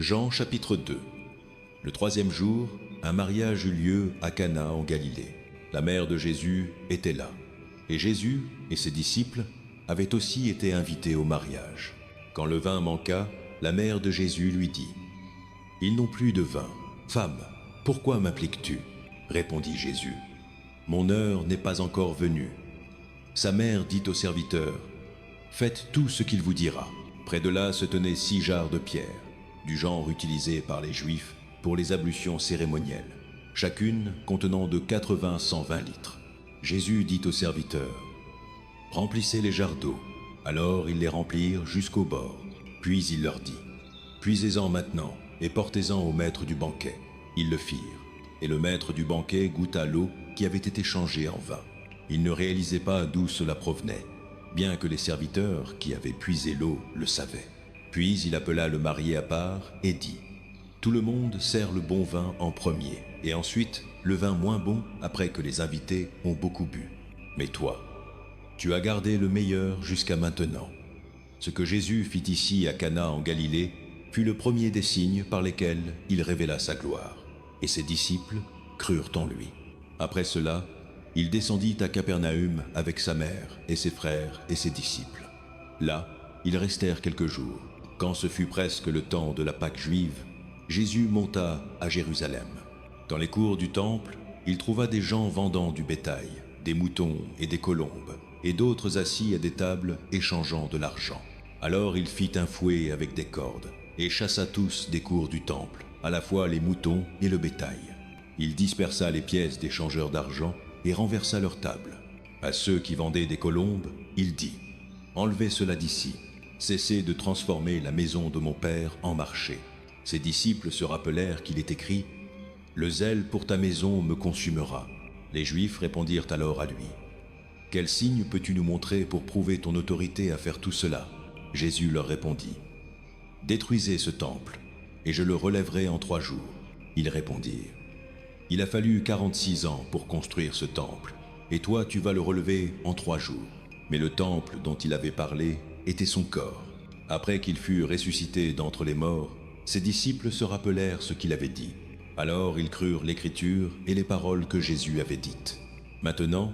Jean chapitre 2. Le troisième jour, un mariage eut lieu à Cana en Galilée. La mère de Jésus était là. Et Jésus et ses disciples avaient aussi été invités au mariage. Quand le vin manqua, la mère de Jésus lui dit : « Ils n'ont plus de vin. Femme, pourquoi m'impliques-tu ? » Répondit Jésus : « Mon heure n'est pas encore venue. » Sa mère dit au serviteur : « Faites tout ce qu'il vous dira. » Près de là se tenaient 6 jarres de pierre, du genre utilisé par les Juifs pour les ablutions cérémonielles, chacune contenant de 80-120 litres. Jésus dit au serviteur : « Remplissez les jarres d'eau. » Alors ils les remplirent jusqu'au bord. Puis il leur dit : « Puisez-en maintenant et portez-en au maître du banquet. » Ils le firent, et le maître du banquet goûta l'eau qui avait été changée en vin. Il ne réalisait pas d'où cela provenait, bien que les serviteurs qui avaient puisé l'eau le savaient. Puis il appela le marié à part et dit : « Tout le monde sert le bon vin en premier, et ensuite le vin moins bon après que les invités ont beaucoup bu. Mais toi, tu as gardé le meilleur jusqu'à maintenant. » Ce que Jésus fit ici à Cana en Galilée fut le premier des signes par lesquels il révéla sa gloire, et ses disciples crurent en lui. Après cela, il descendit à Capernaüm avec sa mère et ses frères et ses disciples. Là, ils restèrent quelques jours. Quand ce fut presque le temps de la Pâque juive, Jésus monta à Jérusalem. Dans les cours du temple, il trouva des gens vendant du bétail, des moutons et des colombes, et d'autres assis à des tables échangeant de l'argent. Alors il fit un fouet avec des cordes, et chassa tous des cours du temple, à la fois les moutons et le bétail. Il dispersa les pièces des changeurs d'argent et renversa leurs tables. À ceux qui vendaient des colombes, il dit : « Enlevez cela d'ici, cessez de transformer la maison de mon Père en marché. » Ses disciples se rappelèrent qu'il est écrit : « Le zèle pour ta maison me consumera. » Les Juifs répondirent alors à lui : « Quel signe peux-tu nous montrer pour prouver ton autorité à faire tout cela ? » Jésus leur répondit : « Détruisez ce temple, et je le relèverai en 3 jours. » Ils répondirent : « Il a fallu 46 ans pour construire ce temple, et toi tu vas le relever en 3 jours. » Mais le temple dont il avait parlé était son corps. Après qu'il fut ressuscité d'entre les morts, ses disciples se rappelèrent ce qu'il avait dit. Alors ils crurent l'Écriture et les paroles que Jésus avait dites. Maintenant,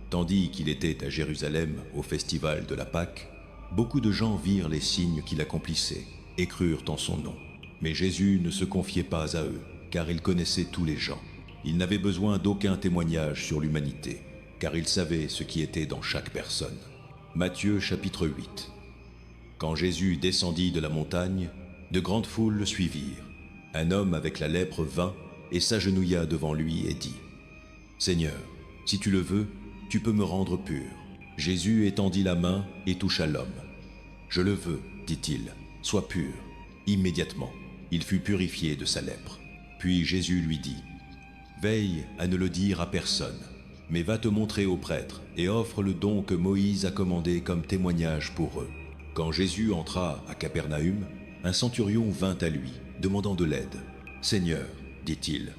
tandis qu'il était à Jérusalem au festival de la Pâque, beaucoup de gens virent les signes qu'il accomplissait et crurent en son nom. Mais Jésus ne se confiait pas à eux, car il connaissait tous les gens. Il n'avait besoin d'aucun témoignage sur l'humanité, car il savait ce qui était dans chaque personne. Matthieu chapitre 8. Quand Jésus descendit de la montagne, de grandes foules le suivirent. Un homme avec la lèpre vint et s'agenouilla devant lui et dit : « Seigneur, si tu le veux, tu peux me rendre pur. » Jésus étendit la main et toucha l'homme. « Je le veux, dit-il, sois pur. » Immédiatement, il fut purifié de sa lèpre. Puis Jésus lui dit : « Veille à ne le dire à personne, mais va te montrer aux prêtres et offre le don que Moïse a commandé comme témoignage pour eux. » Quand Jésus entra à Capernaüm, un centurion vint à lui, demandant de l'aide. « Seigneur, dit-il,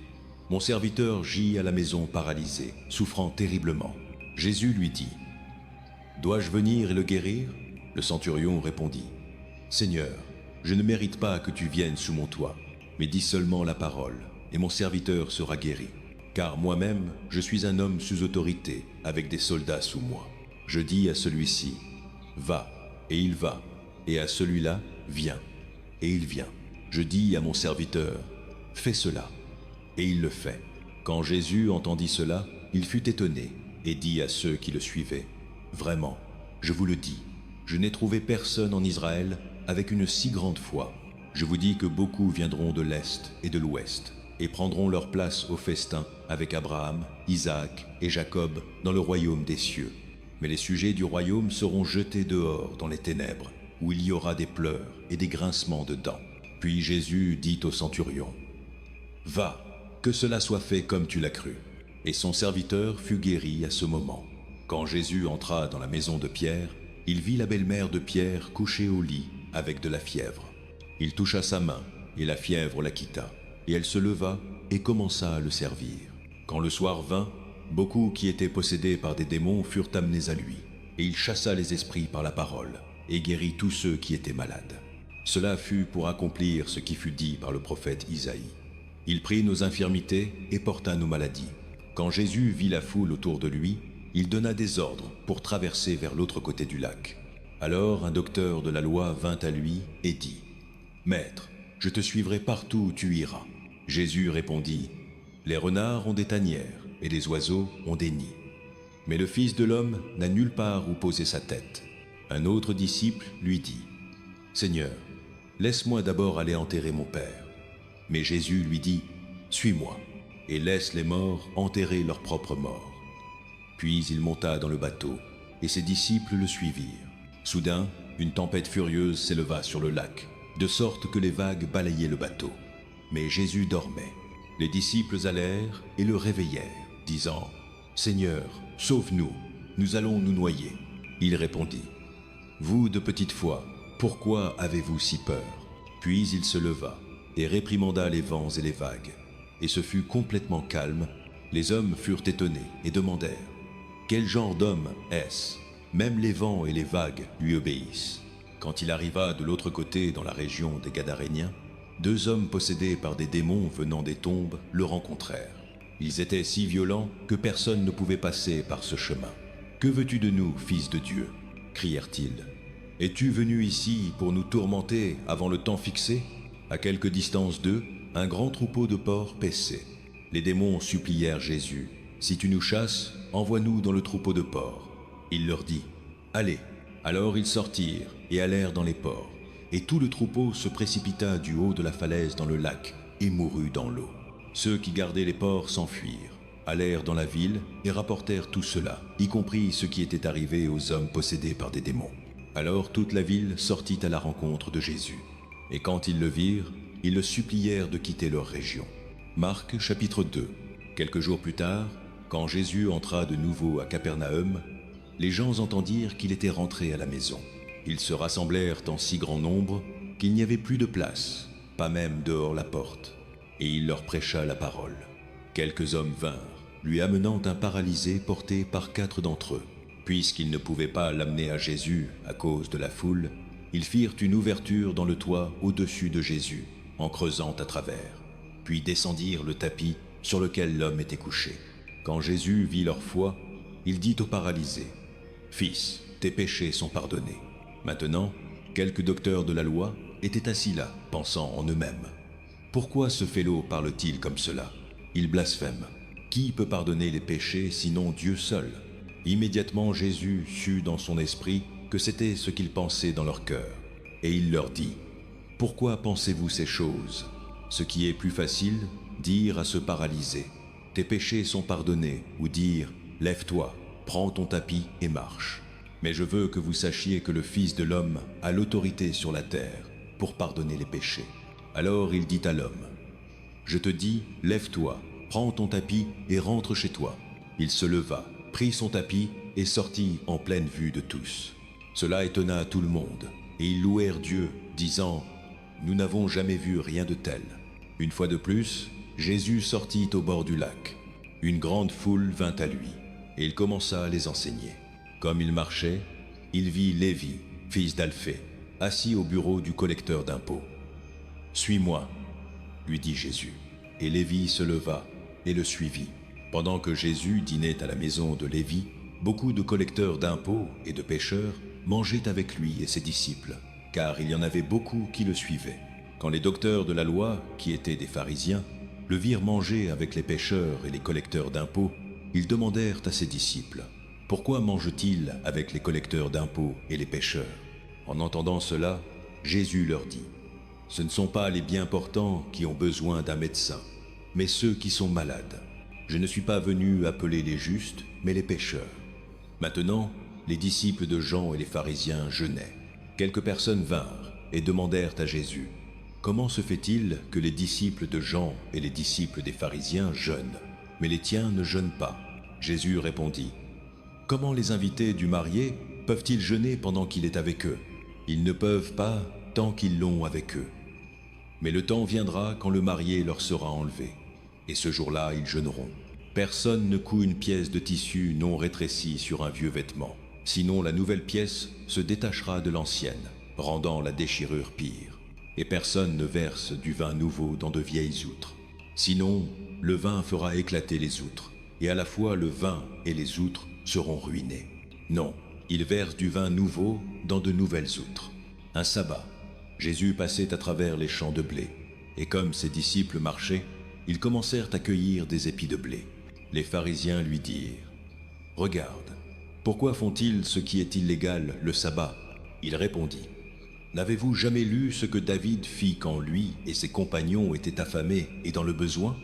mon serviteur gît à la maison paralysé, souffrant terriblement. » Jésus lui dit : « Dois-je venir et le guérir ? » Le centurion répondit : « Seigneur, je ne mérite pas que tu viennes sous mon toit, mais dis seulement la parole, et mon serviteur sera guéri. Car moi-même, je suis un homme sous autorité, avec des soldats sous moi. Je dis à celui-ci : va, et il va, et à celui-là, viens, et il vient. Je dis à mon serviteur : fais cela, et il le fait. » Quand Jésus entendit cela, il fut étonné, et dit à ceux qui le suivaient : vraiment, je vous le dis, je n'ai trouvé personne en Israël avec une si grande foi. Je vous dis que beaucoup viendront de l'Est et de l'Ouest, et prendront leur place au festin avec Abraham, Isaac et Jacob dans le royaume des cieux. Mais les sujets du royaume seront jetés dehors dans les ténèbres, où il y aura des pleurs et des grincements de dents. Puis Jésus dit au centurion : « Va, que cela soit fait comme tu l'as cru. » Et son serviteur fut guéri à ce moment. Quand Jésus entra dans la maison de Pierre, il vit la belle-mère de Pierre couchée au lit avec de la fièvre. Il toucha sa main, et la fièvre la quitta, et elle se leva et commença à le servir. Quand le soir vint, beaucoup qui étaient possédés par des démons furent amenés à lui, et il chassa les esprits par la parole, et guérit tous ceux qui étaient malades. Cela fut pour accomplir ce qui fut dit par le prophète Isaïe. Il prit nos infirmités et porta nos maladies. Quand Jésus vit la foule autour de lui, il donna des ordres pour traverser vers l'autre côté du lac. Alors un docteur de la loi vint à lui et dit : « Maître, je te suivrai partout où tu iras. » Jésus répondit : « Les renards ont des tanières et les oiseaux ont des nids. Mais le Fils de l'homme n'a nulle part où poser sa tête. » Un autre disciple lui dit : « Seigneur, laisse-moi d'abord aller enterrer mon Père. » Mais Jésus lui dit : « Suis-moi, et laisse les morts enterrer leurs propres morts. » Puis il monta dans le bateau, et ses disciples le suivirent. Soudain, une tempête furieuse s'éleva sur le lac, de sorte que les vagues balayaient le bateau. Mais Jésus dormait. Les disciples allèrent et le réveillèrent, disant : « Seigneur, sauve-nous, nous allons nous noyer. » Il répondit : « Vous de petite foi, pourquoi avez-vous si peur ? » Puis il se leva et réprimanda les vents et les vagues. Et ce fut complètement calme. Les hommes furent étonnés et demandèrent : « Quel genre d'homme est-ce ? Même les vents et les vagues lui obéissent. » Quand il arriva de l'autre côté dans la région des Gadaréniens, 2 hommes possédés par des démons venant des tombes le rencontrèrent. Ils étaient si violents que personne ne pouvait passer par ce chemin. « Que veux-tu de nous, Fils de Dieu ? » crièrent-ils. « Es-tu venu ici pour nous tourmenter avant le temps fixé ?» À quelque distance d'eux, un grand troupeau de porcs paissait. Les démons supplièrent Jésus : « Si tu nous chasses, envoie-nous dans le troupeau de porcs. » Il leur dit : « Allez. » Alors ils sortirent et allèrent dans les porcs, et tout le troupeau se précipita du haut de la falaise dans le lac et mourut dans l'eau. Ceux qui gardaient les porcs s'enfuirent, allèrent dans la ville et rapportèrent tout cela, y compris ce qui était arrivé aux hommes possédés par des démons. Alors toute la ville sortit à la rencontre de Jésus. Et quand ils le virent, ils le supplièrent de quitter leur région. Marc chapitre 2. Quelques jours plus tard, quand Jésus entra de nouveau à Capernaüm, les gens entendirent qu'il était rentré à la maison. Ils se rassemblèrent en si grand nombre qu'il n'y avait plus de place, pas même dehors la porte. Et il leur prêcha la parole. Quelques hommes vinrent, lui amenant un paralysé porté par 4 d'entre eux. Puisqu'ils ne pouvaient pas l'amener à Jésus à cause de la foule, ils firent une ouverture dans le toit au-dessus de Jésus, en creusant à travers. Puis descendirent le tapis sur lequel l'homme était couché. Quand Jésus vit leur foi, il dit au paralysé : « Fils, tes péchés sont pardonnés. » Maintenant, quelques docteurs de la loi étaient assis là, pensant en eux-mêmes : « Pourquoi ce fainéant parle-t-il comme cela ? Il blasphème. Qui peut pardonner les péchés sinon Dieu seul ?» Immédiatement Jésus sut dans son esprit que c'était ce qu'ils pensaient dans leur cœur. Et il leur dit : « Pourquoi pensez-vous ces choses ? Ce qui est plus facile, dire à ce paralysé : Tes péchés sont pardonnés, ou dire : Lève-toi, prends ton tapis et marche. Mais je veux que vous sachiez que le Fils de l'homme a l'autorité sur la terre pour pardonner les péchés. » Alors il dit à l'homme : « Je te dis, lève-toi, prends ton tapis et rentre chez toi. » Il se leva, prit son tapis et sortit en pleine vue de tous. Cela étonna tout le monde, et ils louèrent Dieu, disant : « Nous n'avons jamais vu rien de tel. » Une fois de plus, Jésus sortit au bord du lac. Une grande foule vint à lui, et il commença à les enseigner. Comme il marchait, il vit Lévi, fils d'Alphée, assis au bureau du collecteur d'impôts. « Suis-moi, » lui dit Jésus. Et Lévi se leva et le suivit. Pendant que Jésus dînait à la maison de Lévi, beaucoup de collecteurs d'impôts et de pêcheurs mangeaient avec lui et ses disciples, car il y en avait beaucoup qui le suivaient. Quand les docteurs de la loi, qui étaient des pharisiens, le virent manger avec les pêcheurs et les collecteurs d'impôts, ils demandèrent à ses disciples : « Pourquoi mange-t-il avec les collecteurs d'impôts et les pêcheurs ?» En entendant cela, Jésus leur dit : « Ce ne sont pas les bien portants qui ont besoin d'un médecin, mais ceux qui sont malades. Je ne suis pas venu appeler les justes, mais les pécheurs. » Maintenant, les disciples de Jean et les pharisiens jeûnaient. Quelques personnes vinrent et demandèrent à Jésus : « Comment se fait-il que les disciples de Jean et les disciples des pharisiens jeûnent, mais les tiens ne jeûnent pas ?» Jésus répondit : « Comment les invités du marié peuvent-ils jeûner pendant qu'il est avec eux ? Ils ne peuvent pas tant qu'ils l'ont avec eux. Mais le temps viendra quand le marié leur sera enlevé, et ce jour-là ils jeûneront. Personne ne coud une pièce de tissu non rétrécie sur un vieux vêtement, sinon la nouvelle pièce se détachera de l'ancienne. rendant la déchirure pire. Et personne ne verse du vin nouveau dans de vieilles outres. Sinon, le vin fera éclater les outres, et à la fois le vin et les outres seront ruinés. Non, il verse du vin nouveau dans de nouvelles outres. Un sabbat. Jésus passait à travers les champs de blé, et comme ses disciples marchaient, ils commencèrent à cueillir des épis de blé. Les pharisiens lui dirent : « Regarde, pourquoi font-ils ce qui est illégal le sabbat ?» Il répondit : « N'avez-vous jamais lu ce que David fit quand lui et ses compagnons étaient affamés et dans le besoin ?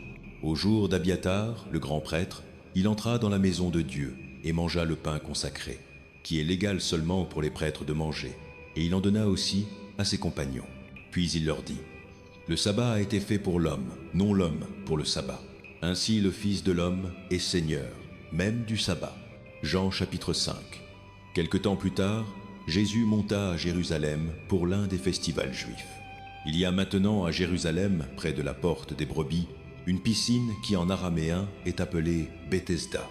Au jour d'Abiatar, le grand prêtre, il entra dans la maison de Dieu et mangea le pain consacré, qui est légal seulement pour les prêtres de manger, et il en donna aussi à ses compagnons. Puis il leur dit : « Le sabbat a été fait pour l'homme, non l'homme pour le sabbat. Ainsi le Fils de l'homme est Seigneur, même du sabbat. » Jean chapitre 5. Quelque temps plus tard, Jésus monta à Jérusalem pour l'un des festivals juifs. Il y a maintenant à Jérusalem, près de la porte des brebis, une piscine qui en araméen est appelée Bethesda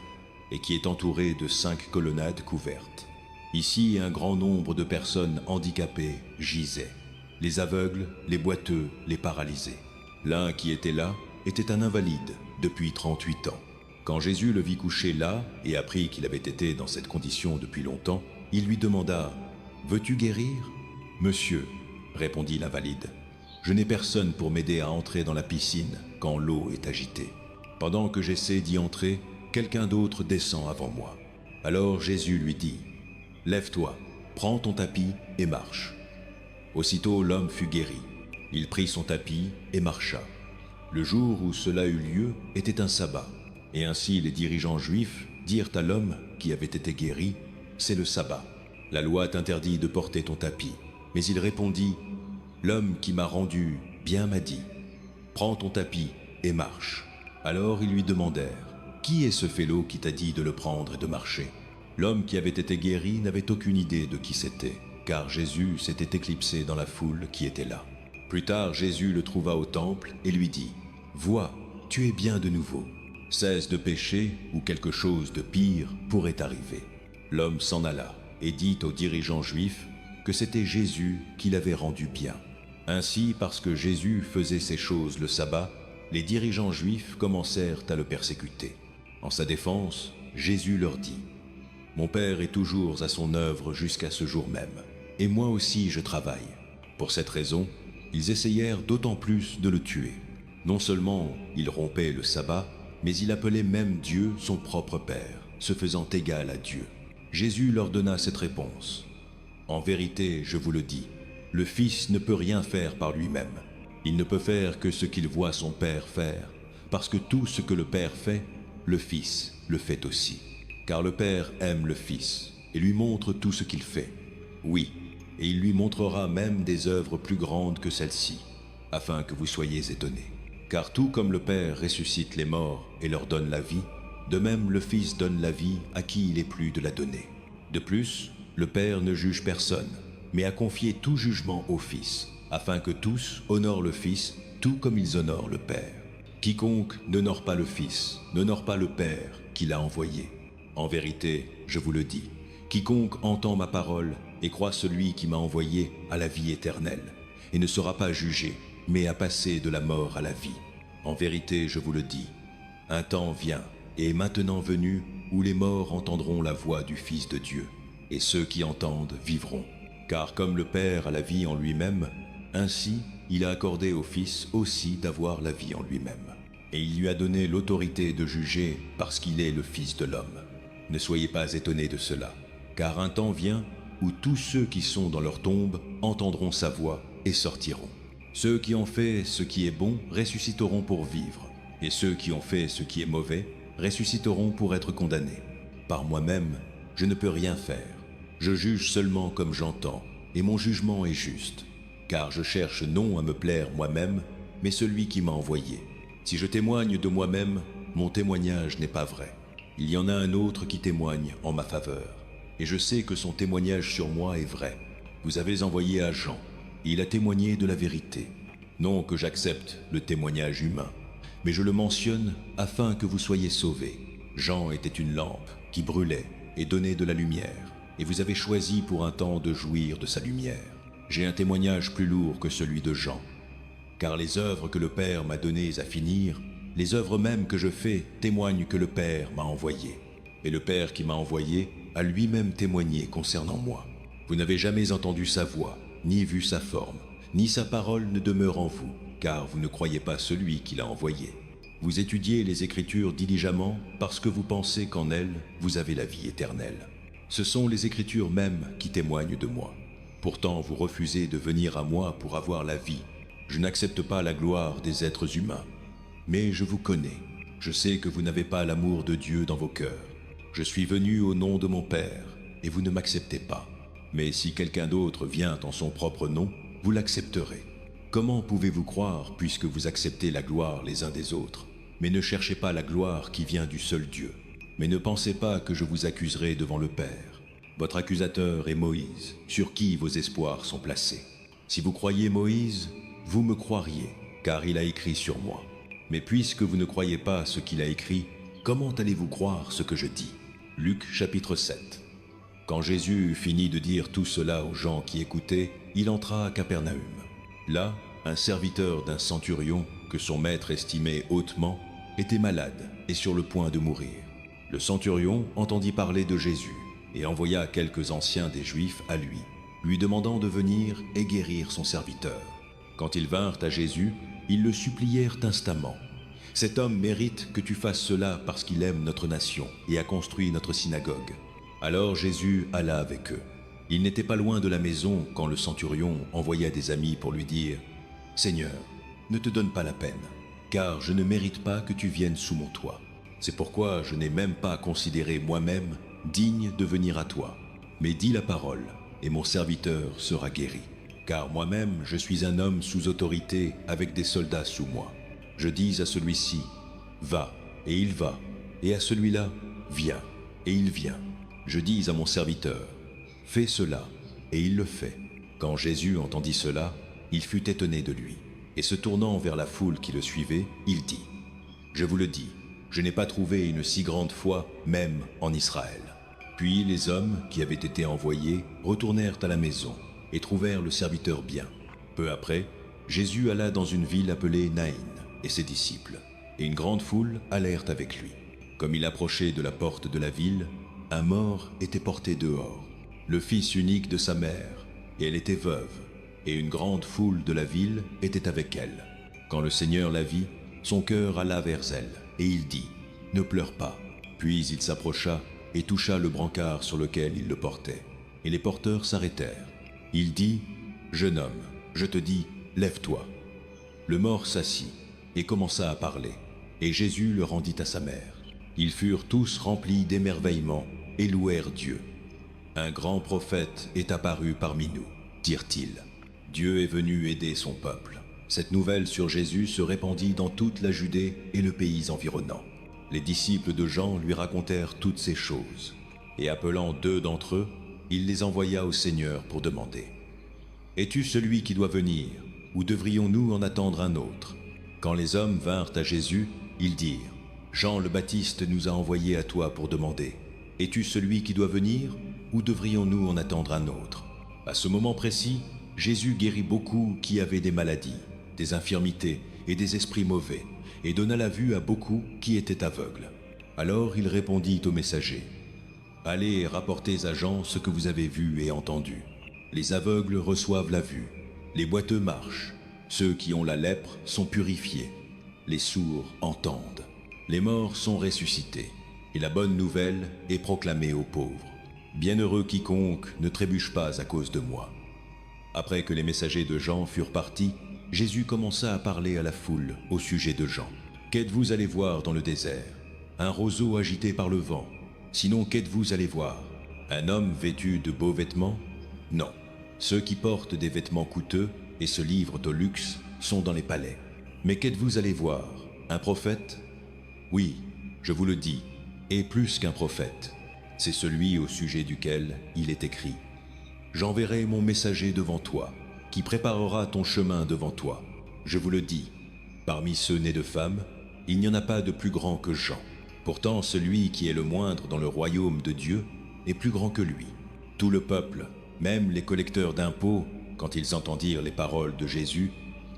et qui est entourée de 5 colonnades couvertes. Ici, un grand nombre de personnes handicapées gisaient, les aveugles, les boiteux, les paralysés. L'un qui était là était un invalide depuis 38 ans. Quand Jésus le vit couché là et apprit qu'il avait été dans cette condition depuis longtemps, il lui demanda : « Veux-tu guérir ? » « Monsieur, » répondit l'invalide, « je n'ai personne pour m'aider à entrer dans la piscine quand l'eau est agitée. Pendant que j'essaie d'y entrer, quelqu'un d'autre descend avant moi. » Alors Jésus lui dit : « Lève-toi, prends ton tapis et marche. » Aussitôt l'homme fut guéri. Il prit son tapis et marcha. Le jour où cela eut lieu était un sabbat, et ainsi les dirigeants juifs dirent à l'homme qui avait été guéri : « C'est le sabbat. La loi t'interdit de porter ton tapis. » Mais il répondit : « L'homme qui m'a rendu bien m'a dit : prends ton tapis et marche. » Alors ils lui demandèrent : « Qui est ce félot qui t'a dit de le prendre et de marcher ?» L'homme qui avait été guéri n'avait aucune idée de qui c'était, car Jésus s'était éclipsé dans la foule qui était là. Plus tard, Jésus le trouva au temple et lui dit : « Vois, tu es bien de nouveau. Cesse de pécher ou quelque chose de pire pourrait arriver. » L'homme s'en alla et dit aux dirigeants juifs que c'était Jésus qui l'avait rendu bien. Ainsi, parce que Jésus faisait ces choses le sabbat, les dirigeants juifs commencèrent à le persécuter. En sa défense, Jésus leur dit : « Mon Père est toujours à son œuvre jusqu'à ce jour même, et moi aussi je travaille. » Pour cette raison, ils essayèrent d'autant plus de le tuer. Non seulement il rompait le sabbat, mais il appelait même Dieu son propre Père, se faisant égal à Dieu. Jésus leur donna cette réponse : « En vérité, je vous le dis, le Fils ne peut rien faire par lui-même. Il ne peut faire que ce qu'il voit son Père faire, parce que tout ce que le Père fait, le Fils le fait aussi. Car le Père aime le Fils et lui montre tout ce qu'il fait. Oui, et il lui montrera même des œuvres plus grandes que celles-ci, afin que vous soyez étonnés. Car tout comme le Père ressuscite les morts et leur donne la vie, de même le Fils donne la vie à qui il est plu de la donner. De plus, le Père ne juge personne, mais a confié tout jugement au Fils, afin que tous honorent le Fils, tout comme ils honorent le Père. Quiconque n'honore pas le Fils, n'honore pas le Père qui l'a envoyé. En vérité, je vous le dis, quiconque entend ma parole et croit celui qui m'a envoyé a la vie éternelle, et ne sera pas jugé, mais a passé de la mort à la vie. En vérité, je vous le dis, un temps vient, et est maintenant venu, où les morts entendront la voix du Fils de Dieu, et ceux qui entendent vivront. Car comme le Père a la vie en lui-même, ainsi il a accordé au Fils aussi d'avoir la vie en lui-même. Et il lui a donné l'autorité de juger parce qu'il est le Fils de l'homme. Ne soyez pas étonnés de cela, car un temps vient où tous ceux qui sont dans leur tombe entendront sa voix et sortiront. Ceux qui ont fait ce qui est bon ressusciteront pour vivre, et ceux qui ont fait ce qui est mauvais ressusciteront pour être condamnés. Par moi-même, je ne peux rien faire. Je juge seulement comme j'entends, et mon jugement est juste, car je cherche non à me plaire moi-même, mais celui qui m'a envoyé. Si je témoigne de moi-même, mon témoignage n'est pas vrai. Il y en a un autre qui témoigne en ma faveur, et je sais que son témoignage sur moi est vrai. Vous avez envoyé à Jean, et il a témoigné de la vérité. Non que j'accepte le témoignage humain, mais je le mentionne afin que vous soyez sauvés. Jean était une lampe qui brûlait et donnait de la lumière, et vous avez choisi pour un temps de jouir de sa lumière. j'ai un témoignage plus lourd que celui de Jean. Car les œuvres que le Père m'a données à finir, les œuvres mêmes que je fais témoignent que le Père m'a envoyé. Et le Père qui m'a envoyé a lui-même témoigné concernant moi. Vous n'avez jamais entendu sa voix, ni vu sa forme, ni sa parole ne demeure en vous, car vous ne croyez pas celui qui l'a envoyé. Vous étudiez les Écritures diligemment parce que vous pensez qu'en elles, vous avez la vie éternelle. Ce sont les Écritures mêmes qui témoignent de moi. Pourtant, vous refusez de venir à moi pour avoir la vie. Je n'accepte pas la gloire des êtres humains. Mais je vous connais. Je sais que vous n'avez pas l'amour de Dieu dans vos cœurs. Je suis venu au nom de mon Père, et vous ne m'acceptez pas. Mais si quelqu'un d'autre vient en son propre nom, vous l'accepterez. Comment pouvez-vous croire puisque vous acceptez la gloire les uns des autres? Mais ne cherchez pas la gloire qui vient du seul Dieu. Mais ne pensez pas que je vous accuserai devant le Père. Votre accusateur est Moïse, sur qui vos espoirs sont placés. Si vous croyez Moïse, vous me croiriez, car il a écrit sur moi. Mais puisque vous ne croyez pas ce qu'il a écrit, comment allez-vous croire ce que je dis? Luc chapitre 7. Quand Jésus eut fini de dire tout cela aux gens qui écoutaient, il entra à Capernaum. Là, un serviteur d'un centurion, que son maître estimait hautement, était malade et sur le point de mourir. Le centurion entendit parler de Jésus et envoya quelques anciens des Juifs à lui demandant de venir et guérir son serviteur. Quand ils vinrent à Jésus, ils le supplièrent instamment. « Cet homme mérite que tu fasses cela parce qu'il aime notre nation et a construit notre synagogue. » Alors Jésus alla avec eux. Il n'était pas loin de la maison quand le centurion envoya des amis pour lui dire « Seigneur, ne te donne pas la peine, car je ne mérite pas que tu viennes sous mon toit. C'est pourquoi je n'ai même pas considéré moi-même digne de venir à toi. Mais dis la parole, et mon serviteur sera guéri. Car moi-même je suis un homme sous autorité avec des soldats sous moi. Je dis à celui-ci, va, et il va, et à celui-là, viens, et il vient. Je dis à mon serviteur, fais cela, et il le fait. » Quand Jésus entendit cela, il fut étonné de lui, et se tournant vers la foule qui le suivait, il dit, « Je vous le dis, je n'ai pas trouvé une si grande foi, même en Israël. » Puis les hommes qui avaient été envoyés retournèrent à la maison et trouvèrent le serviteur bien. Peu après, Jésus alla dans une ville appelée Naïn et ses disciples, et une grande foule allèrent avec lui. Comme il approchait de la porte de la ville, un mort était porté dehors, le fils unique de sa mère, et elle était veuve, et une grande foule de la ville était avec elle. Quand le Seigneur la vit, son cœur alla vers elle, et il dit, « Ne pleure pas. » Puis il s'approcha et toucha le brancard sur lequel il le portait, et les porteurs s'arrêtèrent. Il dit, « Jeune homme, je te dis, lève-toi. » Le mort s'assit et commença à parler, et Jésus le rendit à sa mère. Ils furent tous remplis d'émerveillement et louèrent Dieu. « Un grand prophète est apparu parmi nous, dirent-ils. Dieu est venu aider son peuple. » Cette nouvelle sur Jésus se répandit dans toute la Judée et le pays environnant. Les disciples de Jean lui racontèrent toutes ces choses, et appelant 2 d'entre eux, il les envoya au Seigneur pour demander, « Es-tu celui qui doit venir, ou devrions-nous en attendre un autre ?» Quand les hommes vinrent à Jésus, ils dirent, « Jean le Baptiste nous a envoyés à toi pour demander, « Es-tu celui qui doit venir, ou devrions-nous en attendre un autre ?» À ce moment précis, Jésus guérit beaucoup qui avaient des maladies, des infirmités et des esprits mauvais, et donna la vue à beaucoup qui étaient aveugles. Alors il répondit aux messagers, « Allez et rapportez à Jean ce que vous avez vu et entendu. Les aveugles reçoivent la vue, les boiteux marchent, ceux qui ont la lèpre sont purifiés, les sourds entendent, les morts sont ressuscités, et la bonne nouvelle est proclamée aux pauvres. Bienheureux quiconque ne trébuche pas à cause de moi. » Après que les messagers de Jean furent partis, Jésus commença à parler à la foule au sujet de Jean. « Qu'êtes-vous allé voir dans le désert? Un roseau agité par le vent. Sinon, qu'êtes-vous allé voir? Un homme vêtu de beaux vêtements? Non. Ceux qui portent des vêtements coûteux et se livrent au luxe sont dans les palais. Mais qu'êtes-vous allé voir? Un prophète? Oui, je vous le dis, et plus qu'un prophète. C'est celui au sujet duquel il est écrit. J'enverrai mon messager devant toi, qui préparera ton chemin devant toi. Je vous le dis, parmi ceux nés de femmes, il n'y en a pas de plus grand que Jean. Pourtant, celui qui est le moindre dans le royaume de Dieu est plus grand que lui. Tout le peuple, même les collecteurs d'impôts, quand ils entendirent les paroles de Jésus,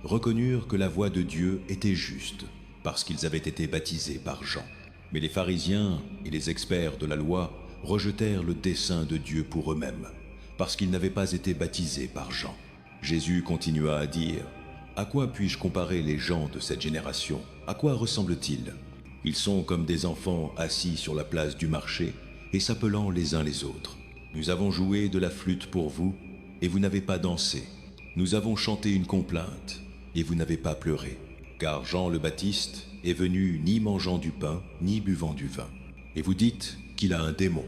reconnurent que la voix de Dieu était juste, parce qu'ils avaient été baptisés par Jean. Mais les pharisiens et les experts de la loi rejetèrent le dessein de Dieu pour eux-mêmes, parce qu'ils n'avaient pas été baptisés par Jean. Jésus continua à dire, « À quoi puis-je comparer les gens de cette génération? À quoi ressemblent-ils? Ils sont comme des enfants assis sur la place du marché et s'appelant les uns les autres. Nous avons joué de la flûte pour vous, et vous n'avez pas dansé. Nous avons chanté une complainte, et vous n'avez pas pleuré. Car Jean le Baptiste est venu ni mangeant du pain, ni buvant du vin. Et vous dites qu'il a un démon.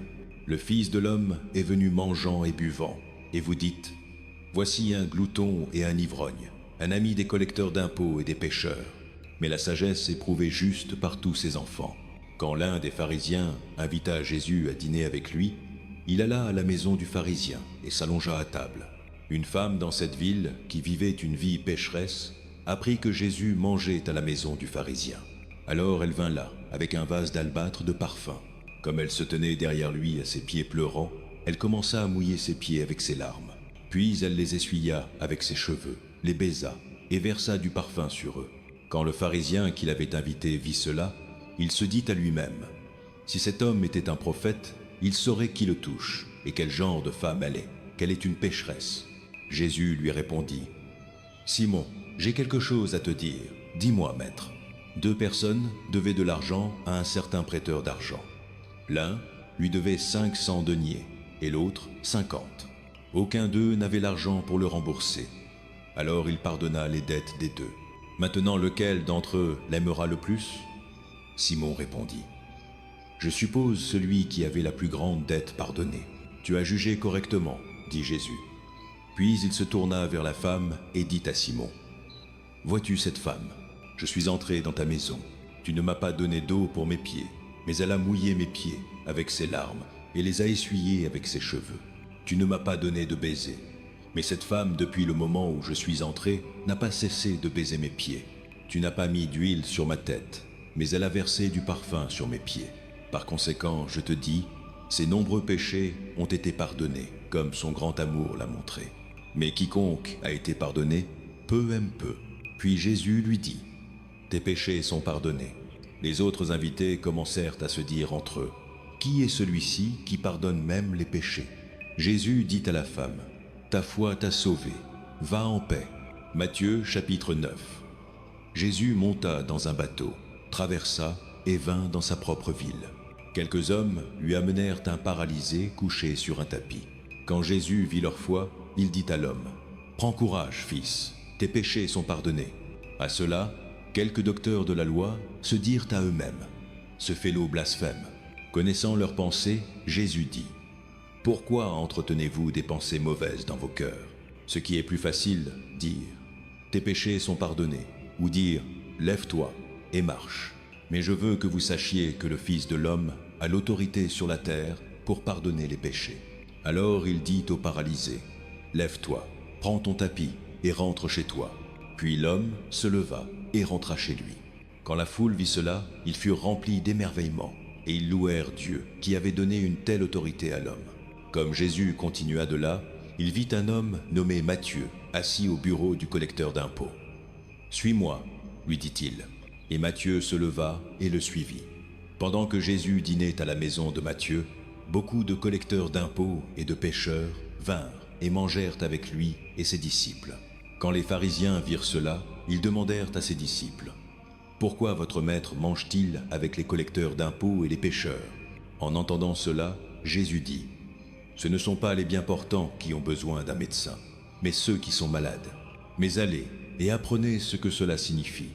Le Fils de l'homme est venu mangeant et buvant. Et vous dites, voici un glouton et un ivrogne, un ami des collecteurs d'impôts et des pécheurs. Mais la sagesse est prouvée juste par tous ses enfants. Quand l'un des pharisiens invita Jésus à dîner avec lui, il alla à la maison du pharisien et s'allongea à table. Une femme dans cette ville, qui vivait une vie pécheresse, apprit que Jésus mangeait à la maison du pharisien. Alors elle vint là, avec un vase d'albâtre de parfum. Comme elle se tenait derrière lui à ses pieds pleurant, elle commença à mouiller ses pieds avec ses larmes. Puis elle les essuya avec ses cheveux, les baisa et versa du parfum sur eux. Quand le pharisien qui l'avait invité vit cela, il se dit à lui-même, « Si cet homme était un prophète, il saurait qui le touche et quel genre de femme elle est, qu'elle est une pécheresse. » Jésus lui répondit, « Simon, j'ai quelque chose à te dire. Dis-moi, maître. 2 personnes devaient de l'argent à un certain prêteur d'argent. L'un lui devait 500 deniers et l'autre 50. Aucun d'eux n'avait l'argent pour le rembourser. Alors il pardonna les dettes des 2. Maintenant, lequel d'entre eux l'aimera le plus ? Simon répondit, « Je suppose celui qui avait la plus grande dette pardonnée. Tu as jugé correctement, dit Jésus. » Puis il se tourna vers la femme et dit à Simon, « Vois-tu cette femme ? Je suis entré dans ta maison. Tu ne m'as pas donné d'eau pour mes pieds, mais elle a mouillé mes pieds avec ses larmes et les a essuyés avec ses cheveux. Tu ne m'as pas donné de baiser, mais cette femme, depuis le moment où je suis entré, n'a pas cessé de baiser mes pieds. Tu n'as pas mis d'huile sur ma tête, mais elle a versé du parfum sur mes pieds. Par conséquent, je te dis, ses nombreux péchés ont été pardonnés, comme son grand amour l'a montré. Mais quiconque a été pardonné, peu aime peu. » Puis Jésus lui dit, « Tes péchés sont pardonnés. » Les autres invités commencèrent à se dire entre eux, « Qui est celui-ci qui pardonne même les péchés ?» Jésus dit à la femme, « Ta foi t'a sauvée, va en paix. » Matthieu chapitre 9. Jésus monta dans un bateau, traversa et vint dans sa propre ville. Quelques hommes lui amenèrent un paralysé couché sur un tapis. Quand Jésus vit leur foi, il dit à l'homme, « Prends courage, fils, tes péchés sont pardonnés. » À cela, quelques docteurs de la loi se dirent à eux-mêmes, « Ce félot blasphème. » Connaissant leurs pensées, Jésus dit, « Pourquoi entretenez-vous des pensées mauvaises dans vos cœurs? Ce qui est plus facile, dire, « Tes péchés sont pardonnés » ou dire, « Lève-toi et marche. » Mais je veux que vous sachiez que le Fils de l'homme a l'autorité sur la terre pour pardonner les péchés. » Alors il dit au paralysé, « Lève-toi, prends ton tapis et rentre chez toi. » Puis l'homme se leva et rentra chez lui. Quand la foule vit cela, ils furent remplis d'émerveillement et ils louèrent Dieu qui avait donné une telle autorité à l'homme. Comme Jésus continua de là, il vit un homme nommé Matthieu assis au bureau du collecteur d'impôts. « Suis-moi, lui dit-il. » Et Matthieu se leva et le suivit. Pendant que Jésus dînait à la maison de Matthieu, beaucoup de collecteurs d'impôts et de pécheurs vinrent et mangèrent avec lui et ses disciples. Quand les pharisiens virent cela, ils demandèrent à ses disciples, « Pourquoi votre maître mange-t-il avec les collecteurs d'impôts et les pécheurs ?» En entendant cela, Jésus dit, « Ce ne sont pas les bien portants qui ont besoin d'un médecin, mais ceux qui sont malades. Mais allez et apprenez ce que cela signifie.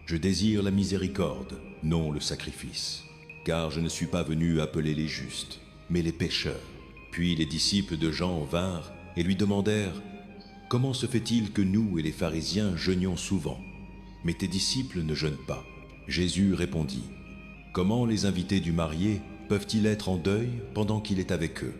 Je désire la miséricorde, non le sacrifice, car je ne suis pas venu appeler les justes, mais les pécheurs. » Puis les disciples de Jean vinrent et lui demandèrent, « Comment se fait-il que nous et les pharisiens jeûnions souvent, mais tes disciples ne jeûnent pas ?» Jésus répondit, « Comment les invités du marié peuvent-ils être en deuil pendant qu'il est avec eux?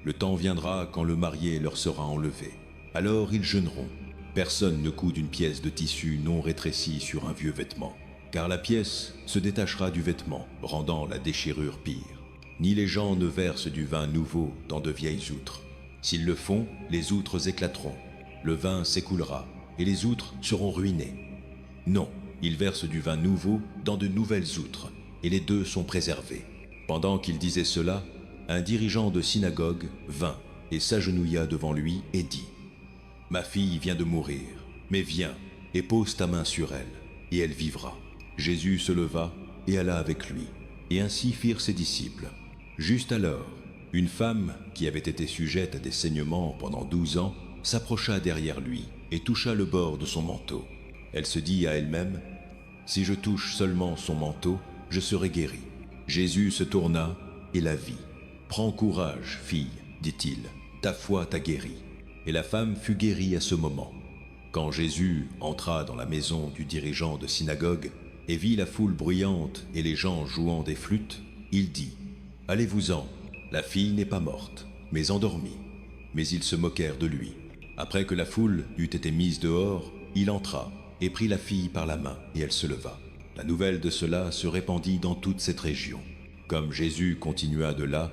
Le temps viendra quand le marié leur sera enlevé. Alors ils jeûneront. Personne ne coud une pièce de tissu non rétrécie sur un vieux vêtement, car la pièce se détachera du vêtement, rendant la déchirure pire. Ni les gens ne versent du vin nouveau dans de vieilles outres. S'ils le font, les outres éclateront, le vin s'écoulera et les outres seront ruinées. Non, il verse du vin nouveau dans de nouvelles outres, et les deux sont préservés. » Pendant qu'il disait cela, un dirigeant de synagogue vint et s'agenouilla devant lui et dit : « Ma fille vient de mourir, mais viens et pose ta main sur elle, et elle vivra. » Jésus se leva et alla avec lui, et ainsi firent ses disciples. Juste alors, une femme qui avait été sujette à des saignements pendant 12 ans s'approcha derrière lui et toucha le bord de son manteau. Elle se dit à elle-même : « Si je touche seulement son manteau, je serai guérie. » Jésus se tourna et la vit. « Prends courage, fille, dit-il, ta foi t'a guérie. » Et la femme fut guérie à ce moment. Quand Jésus entra dans la maison du dirigeant de synagogue et vit la foule bruyante et les gens jouant des flûtes, il dit : « Allez-vous-en, la fille n'est pas morte, mais endormie. » Mais ils se moquèrent de lui. Après que la foule eut été mise dehors, il entra et prit la fille par la main, et elle se leva. La nouvelle de cela se répandit dans toute cette région. Comme Jésus continua de là,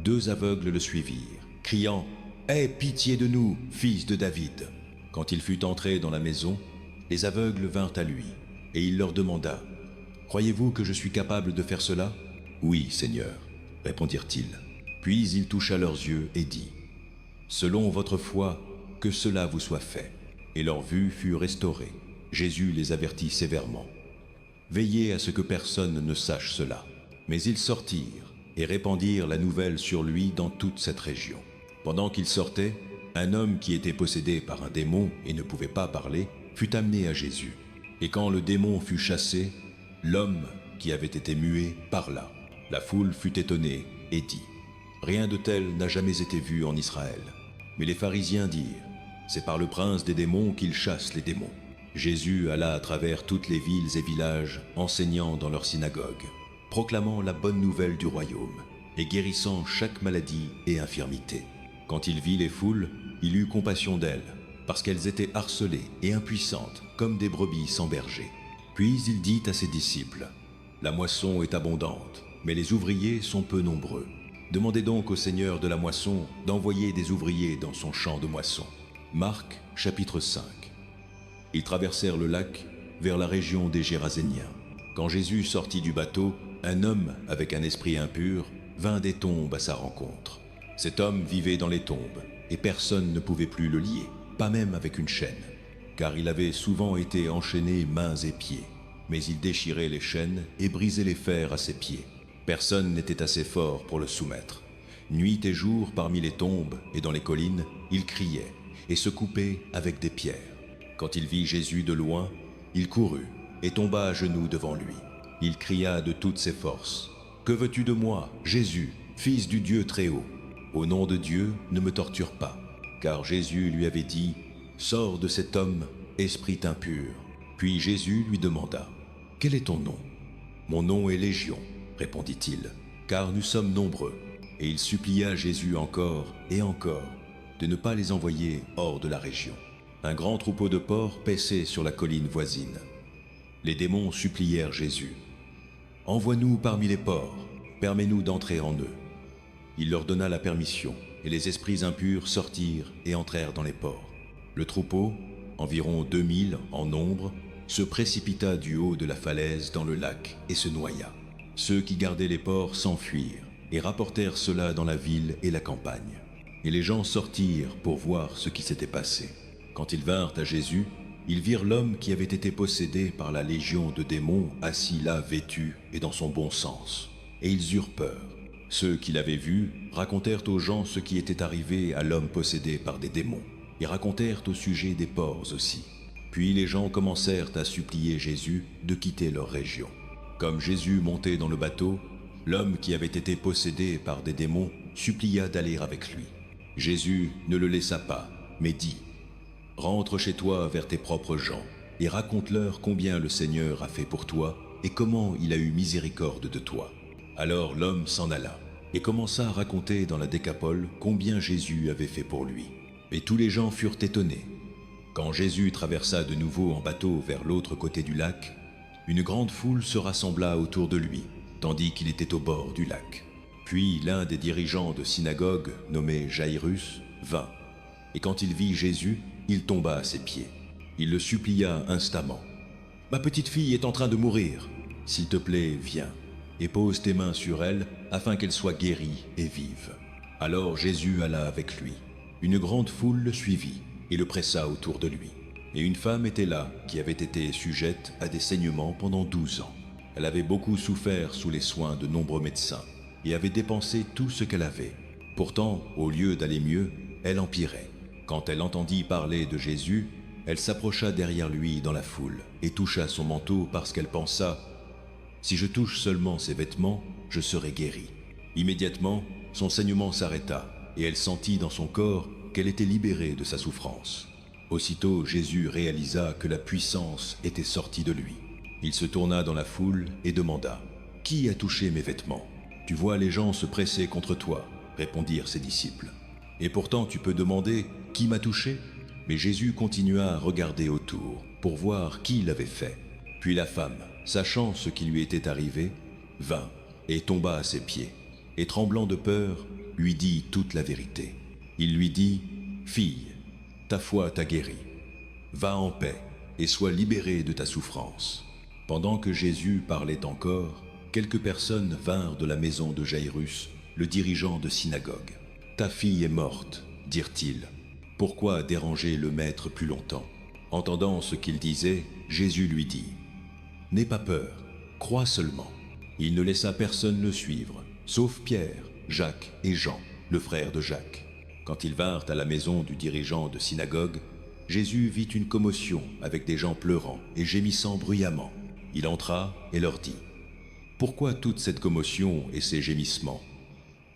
2 aveugles le suivirent, criant : « Aie pitié de nous, fils de David !» Quand il fut entré dans la maison, les aveugles vinrent à lui, et il leur demanda : « Croyez-vous que je suis capable de faire cela ? » ?»« Oui, Seigneur, » répondirent-ils. Puis il toucha leurs yeux et dit : « Selon votre foi, que cela vous soit fait. » Et leur vue fut restaurée. Jésus les avertit sévèrement : « Veillez à ce que personne ne sache cela. » Mais ils sortirent et répandirent la nouvelle sur lui dans toute cette région. Pendant qu'ils sortaient, un homme qui était possédé par un démon et ne pouvait pas parler fut amené à Jésus. Et quand le démon fut chassé, l'homme qui avait été muet parla. La foule fut étonnée et dit : « Rien de tel n'a jamais été vu en Israël. » Mais les pharisiens dirent : « C'est par le prince des démons qu'il chasse les démons. » Jésus alla à travers toutes les villes et villages, enseignant dans leurs synagogues, proclamant la bonne nouvelle du royaume et guérissant chaque maladie et infirmité. Quand il vit les foules, il eut compassion d'elles, parce qu'elles étaient harcelées et impuissantes comme des brebis sans berger. Puis il dit à ses disciples : « La moisson est abondante, mais les ouvriers sont peu nombreux. Demandez donc au Seigneur de la moisson d'envoyer des ouvriers dans son champ de moisson. » Marc, chapitre 5. Ils traversèrent le lac vers la région des Géraséniens. Quand Jésus sortit du bateau, un homme avec un esprit impur vint des tombes à sa rencontre. Cet homme vivait dans les tombes, et personne ne pouvait plus le lier, pas même avec une chaîne, car il avait souvent été enchaîné mains et pieds. Mais il déchirait les chaînes et brisait les fers à ses pieds. Personne n'était assez fort pour le soumettre. Nuit et jour, parmi les tombes et dans les collines, il criait et se coupait avec des pierres. Quand il vit Jésus de loin, il courut et tomba à genoux devant lui. Il cria de toutes ses forces : « Que veux-tu de moi, Jésus, fils du Dieu Très-Haut ? Au nom de Dieu, ne me torture pas. » Car Jésus lui avait dit : « Sors de cet homme, esprit impur. » Puis Jésus lui demanda : « Quel est ton nom ? » « Mon nom est Légion, » répondit-il, « car nous sommes nombreux. » Et il supplia Jésus encore et encore de ne pas les envoyer hors de la région. Un grand troupeau de porcs paissait sur la colline voisine. Les démons supplièrent Jésus : « Envoie-nous parmi les porcs, permets-nous d'entrer en eux. » Il leur donna la permission, et les esprits impurs sortirent et entrèrent dans les porcs. Le troupeau, environ 2000 en nombre, se précipita du haut de la falaise dans le lac et se noya. Ceux qui gardaient les porcs s'enfuirent et rapportèrent cela dans la ville et la campagne. Et les gens sortirent pour voir ce qui s'était passé. Quand ils vinrent à Jésus, ils virent l'homme qui avait été possédé par la légion de démons assis là vêtu et dans son bon sens. Et ils eurent peur. Ceux qui l'avaient vu racontèrent aux gens ce qui était arrivé à l'homme possédé par des démons, et racontèrent au sujet des porcs aussi. Puis les gens commencèrent à supplier Jésus de quitter leur région. Comme Jésus montait dans le bateau, l'homme qui avait été possédé par des démons supplia d'aller avec lui. Jésus ne le laissa pas, mais dit : « Rentre chez toi vers tes propres gens, et raconte-leur combien le Seigneur a fait pour toi, et comment il a eu miséricorde de toi. » Alors l'homme s'en alla, et commença à raconter dans la Décapole combien Jésus avait fait pour lui. Et tous les gens furent étonnés. Quand Jésus traversa de nouveau en bateau vers l'autre côté du lac, une grande foule se rassembla autour de lui, tandis qu'il était au bord du lac. Puis l'un des dirigeants de synagogue, nommé Jairus, vint, et quand il vit Jésus, il tomba à ses pieds. Il le supplia instamment. « Ma petite fille est en train de mourir. S'il te plaît, viens, et pose tes mains sur elle, afin qu'elle soit guérie et vive. » Alors Jésus alla avec lui. Une grande foule le suivit et le pressa autour de lui. Et une femme était là qui avait été sujette à des saignements pendant 12 ans. Elle avait beaucoup souffert sous les soins de nombreux médecins et avait dépensé tout ce qu'elle avait. Pourtant, au lieu d'aller mieux, elle empirait. Quand elle entendit parler de Jésus, elle s'approcha derrière lui dans la foule et toucha son manteau parce qu'elle pensa « Si je touche seulement ses vêtements, je serai guérie. » Immédiatement, son saignement s'arrêta et elle sentit dans son corps qu'elle était libérée de sa souffrance. Aussitôt, Jésus réalisa que la puissance était sortie de lui. Il se tourna dans la foule et demanda « Qui a touché mes vêtements ? Tu vois les gens se presser contre toi, » répondirent ses disciples. « Et pourtant tu peux demander « Qui m'a touché ?» Mais Jésus continua à regarder autour pour voir qui l'avait fait. Puis la femme, sachant ce qui lui était arrivé, vint et tomba à ses pieds, et tremblant de peur, lui dit toute la vérité. Il lui dit « Fille, ta foi t'a guérie. Va en paix et sois libérée de ta souffrance. » Pendant que Jésus parlait encore, quelques personnes vinrent de la maison de Jaïrus, le dirigeant de synagogue. « Ta fille est morte, dirent-ils. Pourquoi déranger le maître plus longtemps ?» Entendant ce qu'il disait, Jésus lui dit « N'aie pas peur, crois seulement. » Il ne laissa personne le suivre, sauf Pierre, Jacques et Jean, le frère de Jacques. Quand ils vinrent à la maison du dirigeant de synagogue, Jésus vit une commotion avec des gens pleurant et gémissant bruyamment. Il entra et leur dit « Pourquoi toute cette commotion et ces gémissements ?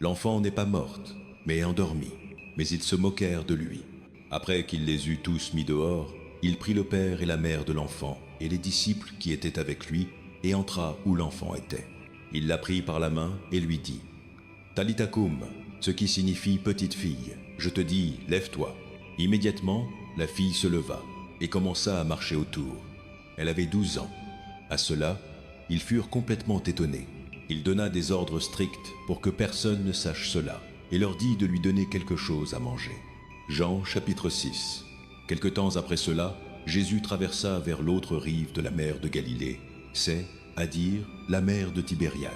L'enfant n'est pas morte, mais endormie. » Mais ils se moquèrent de lui. Après qu'il les eut tous mis dehors, il prit le père et la mère de l'enfant et les disciples qui étaient avec lui et entra où l'enfant était. Il la prit par la main et lui dit « Talitha koum », ce qui signifie « petite fille, je te dis, lève-toi ». Immédiatement, la fille se leva et commença à marcher autour. Elle avait 12 ans. À cela, ils furent complètement étonnés. Il donna des ordres stricts pour que personne ne sache cela et leur dit de lui donner quelque chose à manger. Jean chapitre 6. Quelque temps après cela, Jésus traversa vers l'autre rive de la mer de Galilée, c'est, à dire, la mer de Tibériade.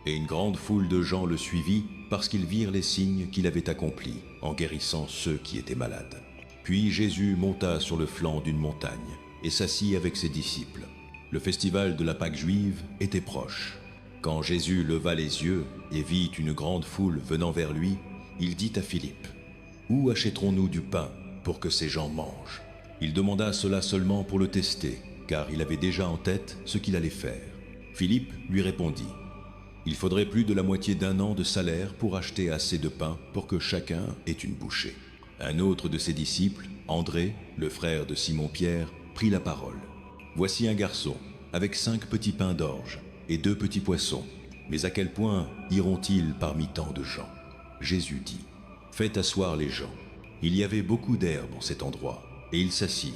Et une grande foule de gens le suivit parce qu'ils virent les signes qu'il avait accomplis en guérissant ceux qui étaient malades. Puis Jésus monta sur le flanc d'une montagne et s'assit avec ses disciples. Le festival de la Pâque juive était proche. Quand Jésus leva les yeux et vit une grande foule venant vers lui, il dit à Philippe « Où achèterons-nous du pain pour que ces gens mangent ?» Il demanda cela seulement pour le tester, car il avait déjà en tête ce qu'il allait faire. Philippe lui répondit « Il faudrait plus de la moitié d'un an de salaire pour acheter assez de pain pour que chacun ait une bouchée. » Un autre de ses disciples, André, le frère de Simon-Pierre, prit la parole. « Voici un garçon, avec 5 petits pains d'orge et 2 petits poissons. Mais à quel point iront-ils parmi tant de gens ?» Jésus dit « Faites asseoir les gens. » Il y avait beaucoup d'herbe en cet endroit, et ils s'assirent.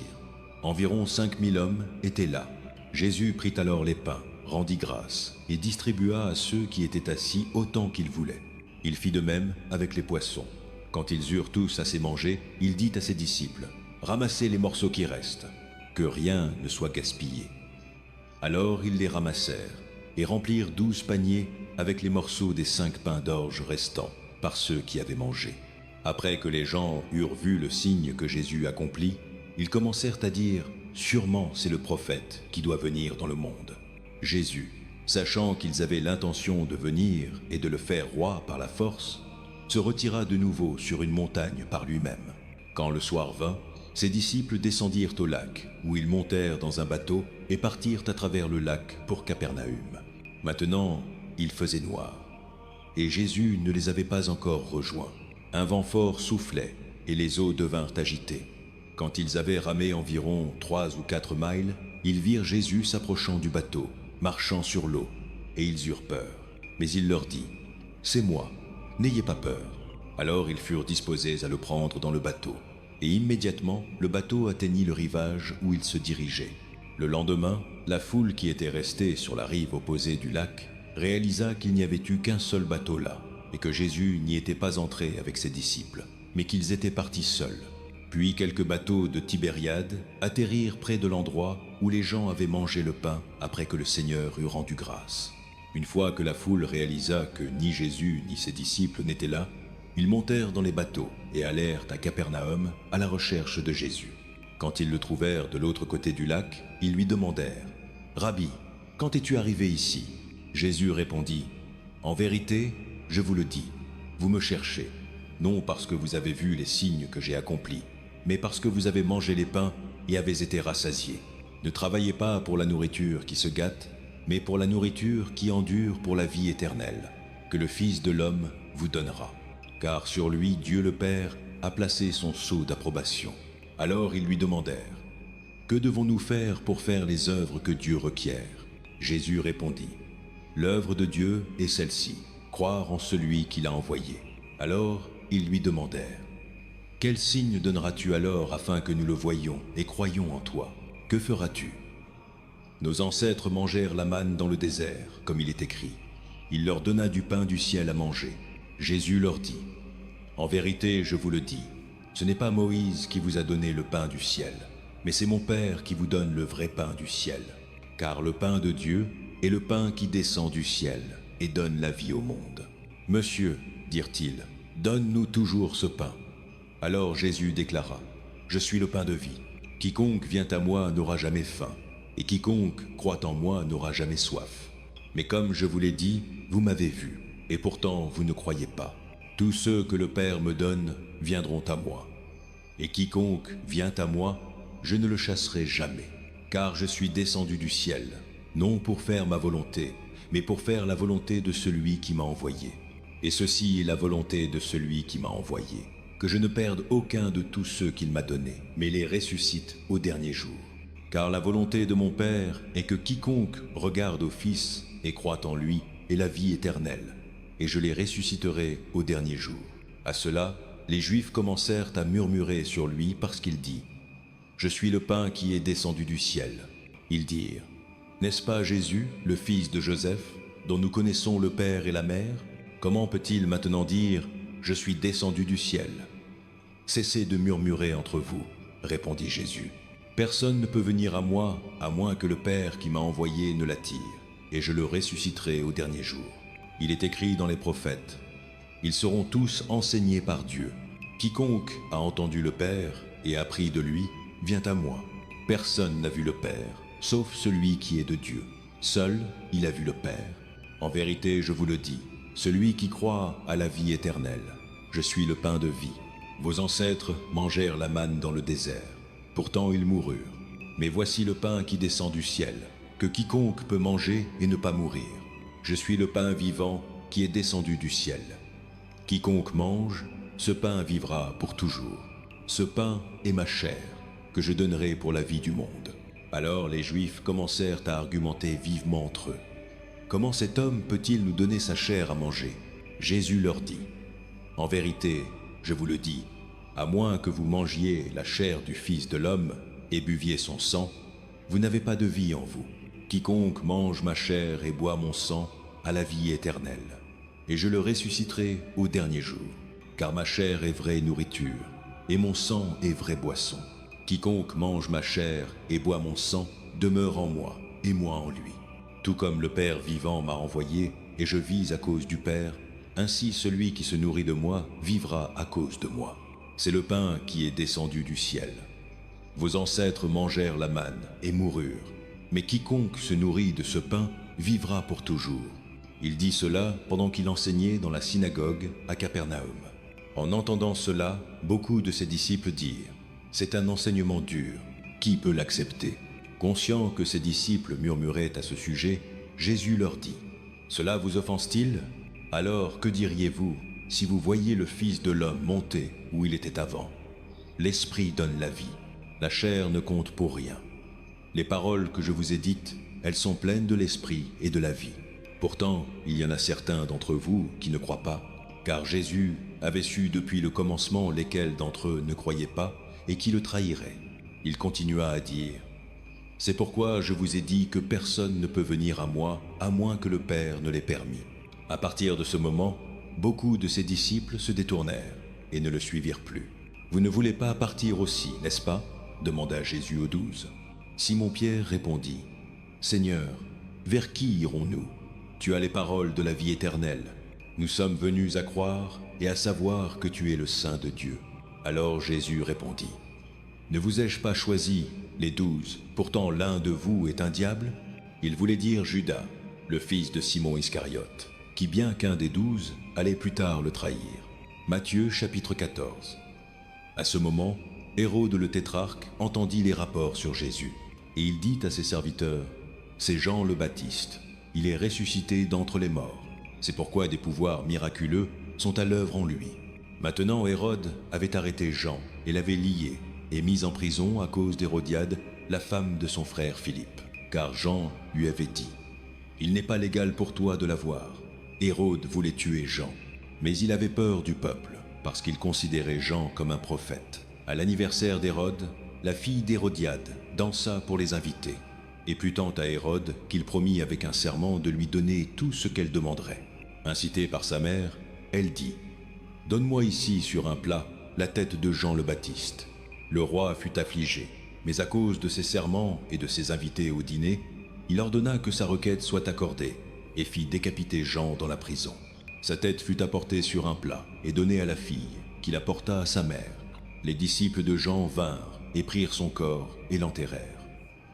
Environ 5000 hommes étaient là. Jésus prit alors les pains, rendit grâce, et distribua à ceux qui étaient assis autant qu'ils voulaient. Il fit de même avec les poissons. Quand ils eurent tous assez mangé, il dit à ses disciples « Ramassez les morceaux qui restent, que rien ne soit gaspillé. » Alors ils les ramassèrent, et remplirent 12 paniers avec les morceaux des 5 pains d'orge restants par ceux qui avaient mangé. Après que les gens eurent vu le signe que Jésus accomplit, ils commencèrent à dire « Sûrement c'est le prophète qui doit venir dans le monde. » Jésus, sachant qu'ils avaient l'intention de venir et de le faire roi par la force, se retira de nouveau sur une montagne par lui-même. Quand le soir vint, ses disciples descendirent au lac, où ils montèrent dans un bateau et partirent à travers le lac pour Capernaüm. Maintenant, il faisait noir, et Jésus ne les avait pas encore rejoints. Un vent fort soufflait, et les eaux devinrent agitées. Quand ils avaient ramé environ 3 ou 4 miles, ils virent Jésus s'approchant du bateau, marchant sur l'eau, et ils eurent peur. Mais il leur dit « C'est moi, n'ayez pas peur. » Alors ils furent disposés à le prendre dans le bateau. Et immédiatement, le bateau atteignit le rivage où il se dirigeait. Le lendemain, la foule qui était restée sur la rive opposée du lac réalisa qu'il n'y avait eu qu'un seul bateau là, et que Jésus n'y était pas entré avec ses disciples, mais qu'ils étaient partis seuls. Puis quelques bateaux de Tibériade atterrirent près de l'endroit où les gens avaient mangé le pain après que le Seigneur eut rendu grâce. Une fois que la foule réalisa que ni Jésus ni ses disciples n'étaient là, ils montèrent dans les bateaux et allèrent à Capernaum à la recherche de Jésus. Quand ils le trouvèrent de l'autre côté du lac, ils lui demandèrent « Rabbi, quand es-tu arrivé ici ?» Jésus répondit « En vérité, je vous le dis, vous me cherchez, non parce que vous avez vu les signes que j'ai accomplis, mais parce que vous avez mangé les pains et avez été rassasiés. Ne travaillez pas pour la nourriture qui se gâte, mais pour la nourriture qui endure pour la vie éternelle, que le Fils de l'homme vous donnera. Car sur lui, Dieu le Père a placé son sceau d'approbation. » Alors ils lui demandèrent « Que devons-nous faire pour faire les œuvres que Dieu requiert ?» Jésus répondit « L'œuvre de Dieu est celle-ci, croire en celui qui l'a envoyé. » Alors ils lui demandèrent « Quel signe donneras-tu alors afin que nous le voyions et croyions en toi? Que feras-tu » Nos ancêtres mangèrent la manne dans le désert, comme il est écrit. Il leur donna du pain du ciel à manger. Jésus leur dit « En vérité, je vous le dis, ce n'est pas Moïse qui vous a donné le pain du ciel, mais c'est mon Père qui vous donne le vrai pain du ciel. Car le pain de Dieu est le pain qui descend du ciel et donne la vie au monde. Monsieur, dirent-ils, donne-nous toujours ce pain. Alors Jésus déclara, je suis le pain de vie. Quiconque vient à moi n'aura jamais faim, et quiconque croit en moi n'aura jamais soif. Mais comme je vous l'ai dit, vous m'avez vu, et pourtant vous ne croyez pas. Tous ceux que le Père me donne viendront à moi. Et quiconque vient à moi, je ne le chasserai jamais. Car je suis descendu du ciel, non pour faire ma volonté, mais pour faire la volonté de celui qui m'a envoyé. Et ceci est la volonté de celui qui m'a envoyé, que je ne perde aucun de tous ceux qu'il m'a donnés, mais les ressuscite au dernier jour. Car la volonté de mon Père est que quiconque regarde au Fils et croit en lui ait la vie éternelle, et je les ressusciterai au dernier jour. » À cela, les Juifs commencèrent à murmurer sur lui parce qu'il dit « Je suis le pain qui est descendu du ciel. » Ils dirent « N'est-ce pas Jésus, le fils de Joseph, dont nous connaissons le père et la mère? Comment peut-il maintenant dire « Je suis descendu du ciel » ? Cessez de murmurer entre vous, répondit Jésus. Personne ne peut venir à moi, à moins que le Père qui m'a envoyé ne l'attire, et je le ressusciterai au dernier jour. Il est écrit dans les prophètes, ils seront tous enseignés par Dieu. Quiconque a entendu le Père et appris de lui, vient à moi. Personne n'a vu le Père, sauf celui qui est de Dieu. Seul, il a vu le Père. En vérité, je vous le dis, celui qui croit a la vie éternelle. Je suis le pain de vie. Vos ancêtres mangèrent la manne dans le désert. Pourtant ils moururent. Mais voici le pain qui descend du ciel, que quiconque peut manger et ne pas mourir. Je suis le pain vivant qui est descendu du ciel. Quiconque mange, ce pain vivra pour toujours. Ce pain est ma chair, que je donnerai pour la vie du monde. Alors les Juifs commencèrent à argumenter vivement entre eux. Comment cet homme peut-il nous donner sa chair à manger? Jésus leur dit, en vérité, je vous le dis, à moins que vous mangiez la chair du Fils de l'homme et buviez son sang, vous n'avez pas de vie en vous. Quiconque mange ma chair et boit mon sang a la vie éternelle, et je le ressusciterai au dernier jour. Car ma chair est vraie nourriture, et mon sang est vraie boisson. Quiconque mange ma chair et boit mon sang demeure en moi, et moi en lui. Tout comme le Père vivant m'a envoyé, et je vis à cause du Père, ainsi celui qui se nourrit de moi vivra à cause de moi. C'est le pain qui est descendu du ciel. Vos ancêtres mangèrent la manne et moururent, mais quiconque se nourrit de ce pain vivra pour toujours. Il dit cela pendant qu'il enseignait dans la synagogue à Capernaum. En entendant cela, beaucoup de ses disciples dirent « C'est un enseignement dur, qui peut l'accepter ?» Conscient que ses disciples murmuraient à ce sujet, Jésus leur dit « Cela vous offense-t-il? Alors que diriez-vous si vous voyiez le Fils de l'homme monter où il était avant? L'Esprit donne la vie, la chair ne compte pour rien. Les paroles que je vous ai dites, elles sont pleines de l'Esprit et de la vie. Pourtant, il y en a certains d'entre vous qui ne croient pas, car Jésus avait su depuis le commencement lesquels d'entre eux ne croyaient pas et qui le trahiraient. Il continua à dire « C'est pourquoi je vous ai dit que personne ne peut venir à moi à moins que le Père ne l'ait permis. » À partir de ce moment, beaucoup de ses disciples se détournèrent et ne le suivirent plus. vous ne voulez pas partir aussi, n'est-ce pas » demanda Jésus aux 12. Simon-Pierre répondit, « Seigneur, vers qui irons-nous? Tu as les paroles de la vie éternelle. Nous sommes venus à croire et à savoir que tu es le Saint de Dieu. » Alors Jésus répondit, « Ne vous ai-je pas choisi, les 12, pourtant l'un de vous est un diable ?» Il voulait dire Judas, le fils de Simon Iscariote, qui bien qu'un des 12, allait plus tard le trahir. Matthieu chapitre 14. À ce moment, Hérode le tétrarque entendit les rapports sur Jésus, et il dit à ses serviteurs, « C'est Jean le Baptiste, il est ressuscité d'entre les morts. C'est pourquoi des pouvoirs miraculeux sont à l'œuvre en lui. » Maintenant Hérode avait arrêté Jean et l'avait lié et mis en prison à cause d'Hérodiade, la femme de son frère Philippe, car Jean lui avait dit, « Il n'est pas légal pour toi de la voir. » Hérode voulait tuer Jean, mais il avait peur du peuple, parce qu'il considérait Jean comme un prophète. À l'anniversaire d'Hérode, la fille d'Hérodiade dansa pour les invités, et plut tant à Hérode qu'il promit avec un serment de lui donner tout ce qu'elle demanderait. Incitée par sa mère, elle dit, « Donne-moi ici sur un plat la tête de Jean le Baptiste. » Le roi fut affligé, mais à cause de ses serments et de ses invités au dîner, il ordonna que sa requête soit accordée et fit décapiter Jean dans la prison. Sa tête fut apportée sur un plat et donnée à la fille, qui la porta à sa mère. Les disciples de Jean vinrent et prirent son corps et l'enterrèrent.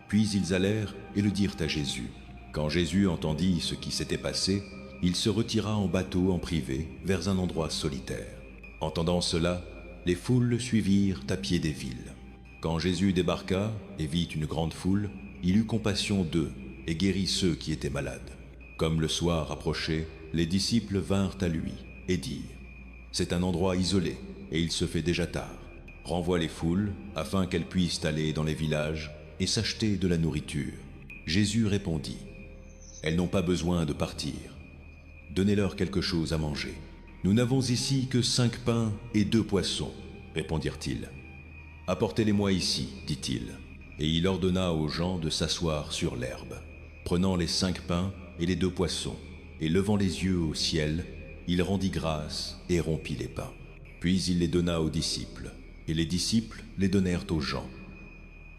Puis ils allèrent et le dirent à Jésus. Quand Jésus entendit ce qui s'était passé, il se retira en bateau en privé vers un endroit solitaire. Entendant cela, les foules le suivirent à pied des villes. Quand Jésus débarqua et vit une grande foule, il eut compassion d'eux et guérit ceux qui étaient malades. Comme le soir approchait, les disciples vinrent à lui et dirent, « C'est un endroit isolé et il se fait déjà tard. Renvoie les foules afin qu'elles puissent aller dans les villages et s'acheter de la nourriture. » Jésus répondit, « Elles n'ont pas besoin de partir. Donnez-leur quelque chose à manger. » « Nous n'avons ici que 5 pains et 2 poissons, répondirent-ils. « Apportez-les-moi ici, dit-il. » Et il ordonna aux gens de s'asseoir sur l'herbe. Prenant les 5 pains et les 2 poissons, et levant les yeux au ciel, il rendit grâce et rompit les pains. Puis il les donna aux disciples, et les disciples les donnèrent aux gens.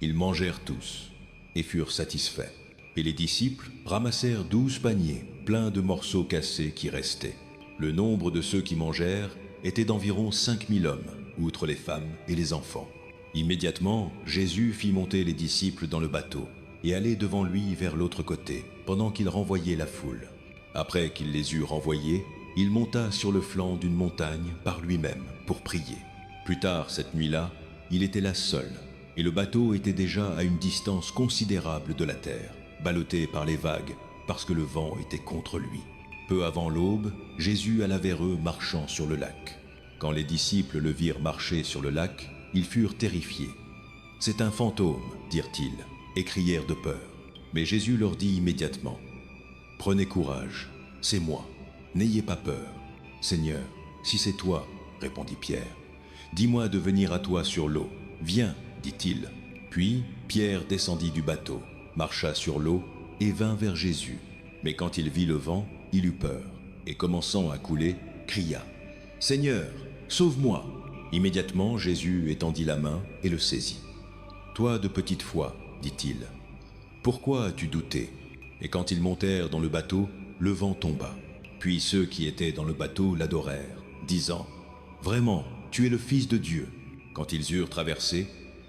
Ils mangèrent tous, et furent satisfaits. Et les disciples ramassèrent 12 paniers pleins de morceaux cassés qui restaient. Le nombre de ceux qui mangèrent était d'environ 5000 hommes, outre les femmes et les enfants. Immédiatement, Jésus fit monter les disciples dans le bateau et aller devant lui vers l'autre côté, pendant qu'il renvoyait la foule. Après qu'il les eut renvoyés, il monta sur le flanc d'une montagne par lui-même pour prier. Plus tard cette nuit-là, il était là seul, et le bateau était déjà à une distance considérable de la terre, ballotté par les vagues, parce que le vent était contre lui. Peu avant l'aube, Jésus alla vers eux marchant sur le lac. Quand les disciples le virent marcher sur le lac, ils furent terrifiés. « C'est un fantôme, dirent-ils, et crièrent de peur. Mais Jésus leur dit immédiatement, « Prenez courage, c'est moi, n'ayez pas peur. »« Seigneur, si c'est toi, répondit Pierre, dis-moi de venir à toi sur l'eau. Viens, dit-il. Puis Pierre descendit du bateau, marcha sur l'eau et vint vers Jésus. Mais quand il vit le vent, il eut peur, et commençant à couler, cria, « Seigneur, sauve-moi » Immédiatement, Jésus étendit la main et le saisit. « Toi de petite foi, dit-il, pourquoi as-tu douté ?» Et quand ils montèrent dans le bateau, le vent tomba. Puis ceux qui étaient dans le bateau l'adorèrent, disant, « Vraiment, tu es le Fils de Dieu. » Quand ils eurent traversé,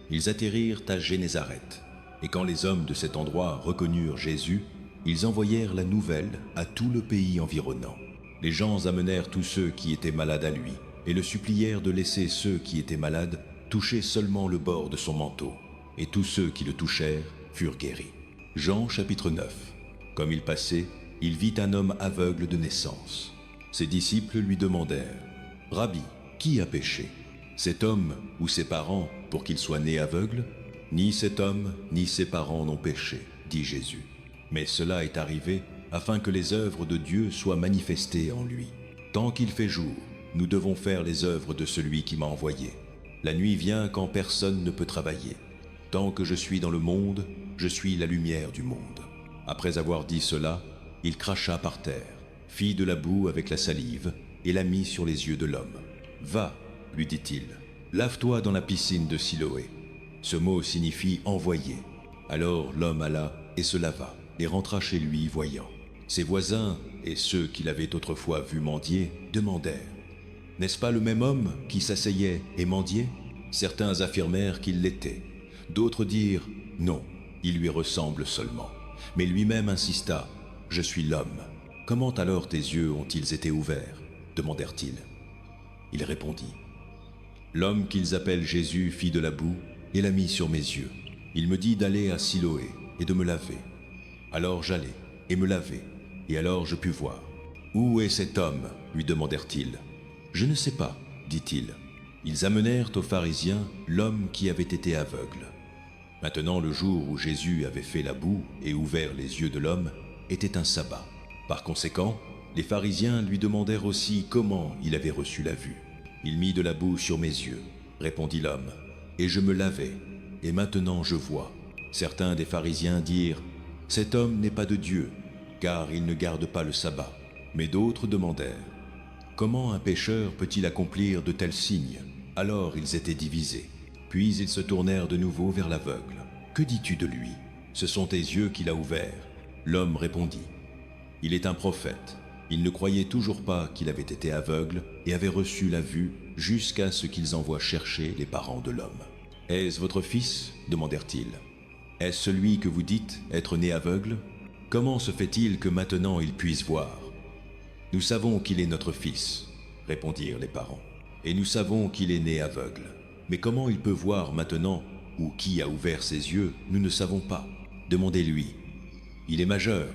ils atterrirent à Génézareth. Et quand les hommes de cet endroit reconnurent Jésus, ils envoyèrent la nouvelle à tout le pays environnant. Les gens amenèrent tous ceux qui étaient malades à lui et le supplièrent de laisser ceux qui étaient malades toucher seulement le bord de son manteau. Et tous ceux qui le touchèrent furent guéris. Jean chapitre 9. Comme il passait, il vit un homme aveugle de naissance. Ses disciples lui demandèrent, « Rabbi, qui a péché, cet homme ou ses parents pour qu'il soit né aveugle ? Ni cet homme ni ses parents n'ont péché, dit Jésus. Mais cela est arrivé afin que les œuvres de Dieu soient manifestées en lui. Tant qu'il fait jour, nous devons faire les œuvres de celui qui m'a envoyé. La nuit vient quand personne ne peut travailler. Tant que je suis dans le monde, je suis la lumière du monde. » Après avoir dit cela, il cracha par terre, fit de la boue avec la salive et la mit sur les yeux de l'homme. « Va, lui dit-il, lave-toi dans la piscine de Siloé. Ce mot signifie envoyé. Alors l'homme alla et se lava, et rentra chez lui voyant. Ses voisins et ceux qui l'avaient autrefois vu mendier demandèrent: N'est-ce pas le même homme qui s'asseyait et mendiait? Certains affirmèrent qu'il l'était. D'autres dirent: Non, il lui ressemble seulement. Mais lui-même insista: Je suis l'homme. Comment alors tes yeux ont-ils été ouverts? Demandèrent-ils. Il répondit: L'homme qu'ils appellent Jésus fit de la boue et l'a mis sur mes yeux. Il me dit d'aller à Siloé et de me laver. Alors j'allai et me lavai, et alors je pus voir. Où est cet homme? Lui demandèrent-ils. Je ne sais pas, dit-il. Ils amenèrent aux pharisiens l'homme qui avait été aveugle. Maintenant, le jour où Jésus avait fait la boue et ouvert les yeux de l'homme était un sabbat. Par conséquent, les pharisiens lui demandèrent aussi comment il avait reçu la vue. Il mit de la boue sur mes yeux, répondit l'homme, et je me lavai, et maintenant je vois. Certains des pharisiens dirent: Cet homme n'est pas de Dieu, car il ne garde pas le sabbat. Mais d'autres demandèrent: Comment un pécheur peut-il accomplir de tels signes? Alors ils étaient divisés. Puis ils se tournèrent de nouveau vers l'aveugle. Que dis-tu de lui? Ce sont tes yeux qu'il a ouverts. L'homme répondit: Il est un prophète. Ils ne croyaient toujours pas qu'il avait été aveugle et avait reçu la vue jusqu'à ce qu'ils envoient chercher les parents de l'homme. Est-ce votre fils? Demandèrent-ils. Est-ce celui que vous dites être né aveugle? Comment se fait-il que maintenant il puisse voir? Nous savons qu'il est notre fils, répondirent les parents, et nous savons qu'il est né aveugle. Mais comment il peut voir maintenant, ou qui a ouvert ses yeux, nous ne savons pas. Demandez-lui. Il est majeur,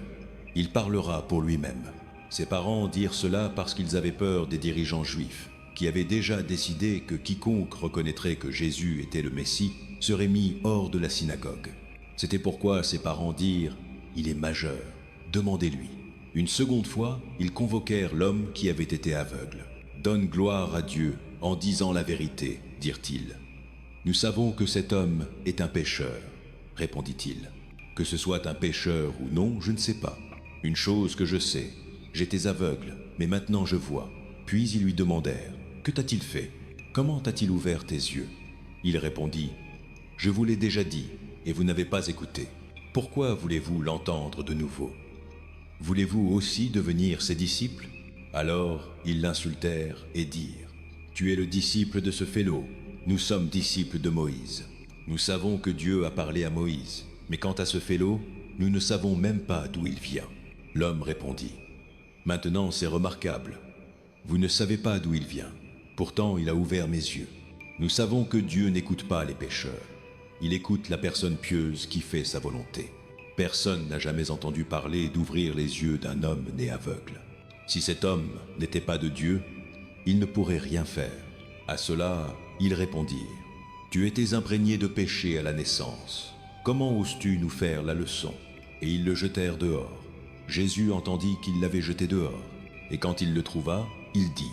il parlera pour lui-même. Ses parents dirent cela parce qu'ils avaient peur des dirigeants juifs, qui avaient déjà décidé que quiconque reconnaîtrait que Jésus était le Messie serait mis hors de la synagogue. C'était pourquoi ses parents dirent: Il est majeur, demandez-lui. Une seconde fois, ils convoquèrent l'homme qui avait été aveugle. Donne gloire à Dieu en disant la vérité, dirent-ils. Nous savons que cet homme est un pécheur, répondit-il. Que ce soit un pécheur ou non, je ne sais pas. Une chose que je sais, j'étais aveugle, mais maintenant je vois. Puis ils lui demandèrent: Que t'a-t-il fait? Comment t'a-t-il ouvert tes yeux? Il répondit: Je vous l'ai déjà dit, et vous n'avez pas écouté. Pourquoi voulez-vous l'entendre de nouveau? Voulez-vous aussi devenir ses disciples? Alors ils l'insultèrent et dirent: Tu es le disciple de ce félot, nous sommes disciples de Moïse. Nous savons que Dieu a parlé à Moïse, mais quant à ce félot, nous ne savons même pas d'où il vient. L'homme répondit: Maintenant c'est remarquable. Vous ne savez pas d'où il vient, pourtant il a ouvert mes yeux. Nous savons que Dieu n'écoute pas les pécheurs. Il écoute la personne pieuse qui fait sa volonté. Personne n'a jamais entendu parler d'ouvrir les yeux d'un homme né aveugle. Si cet homme n'était pas de Dieu, il ne pourrait rien faire. À cela, ils répondirent: Tu étais imprégné de péché à la naissance. Comment oses-tu nous faire la leçon? Et ils le jetèrent dehors. Jésus entendit qu'ils l'avaient jeté dehors. Et quand il le trouva, il dit: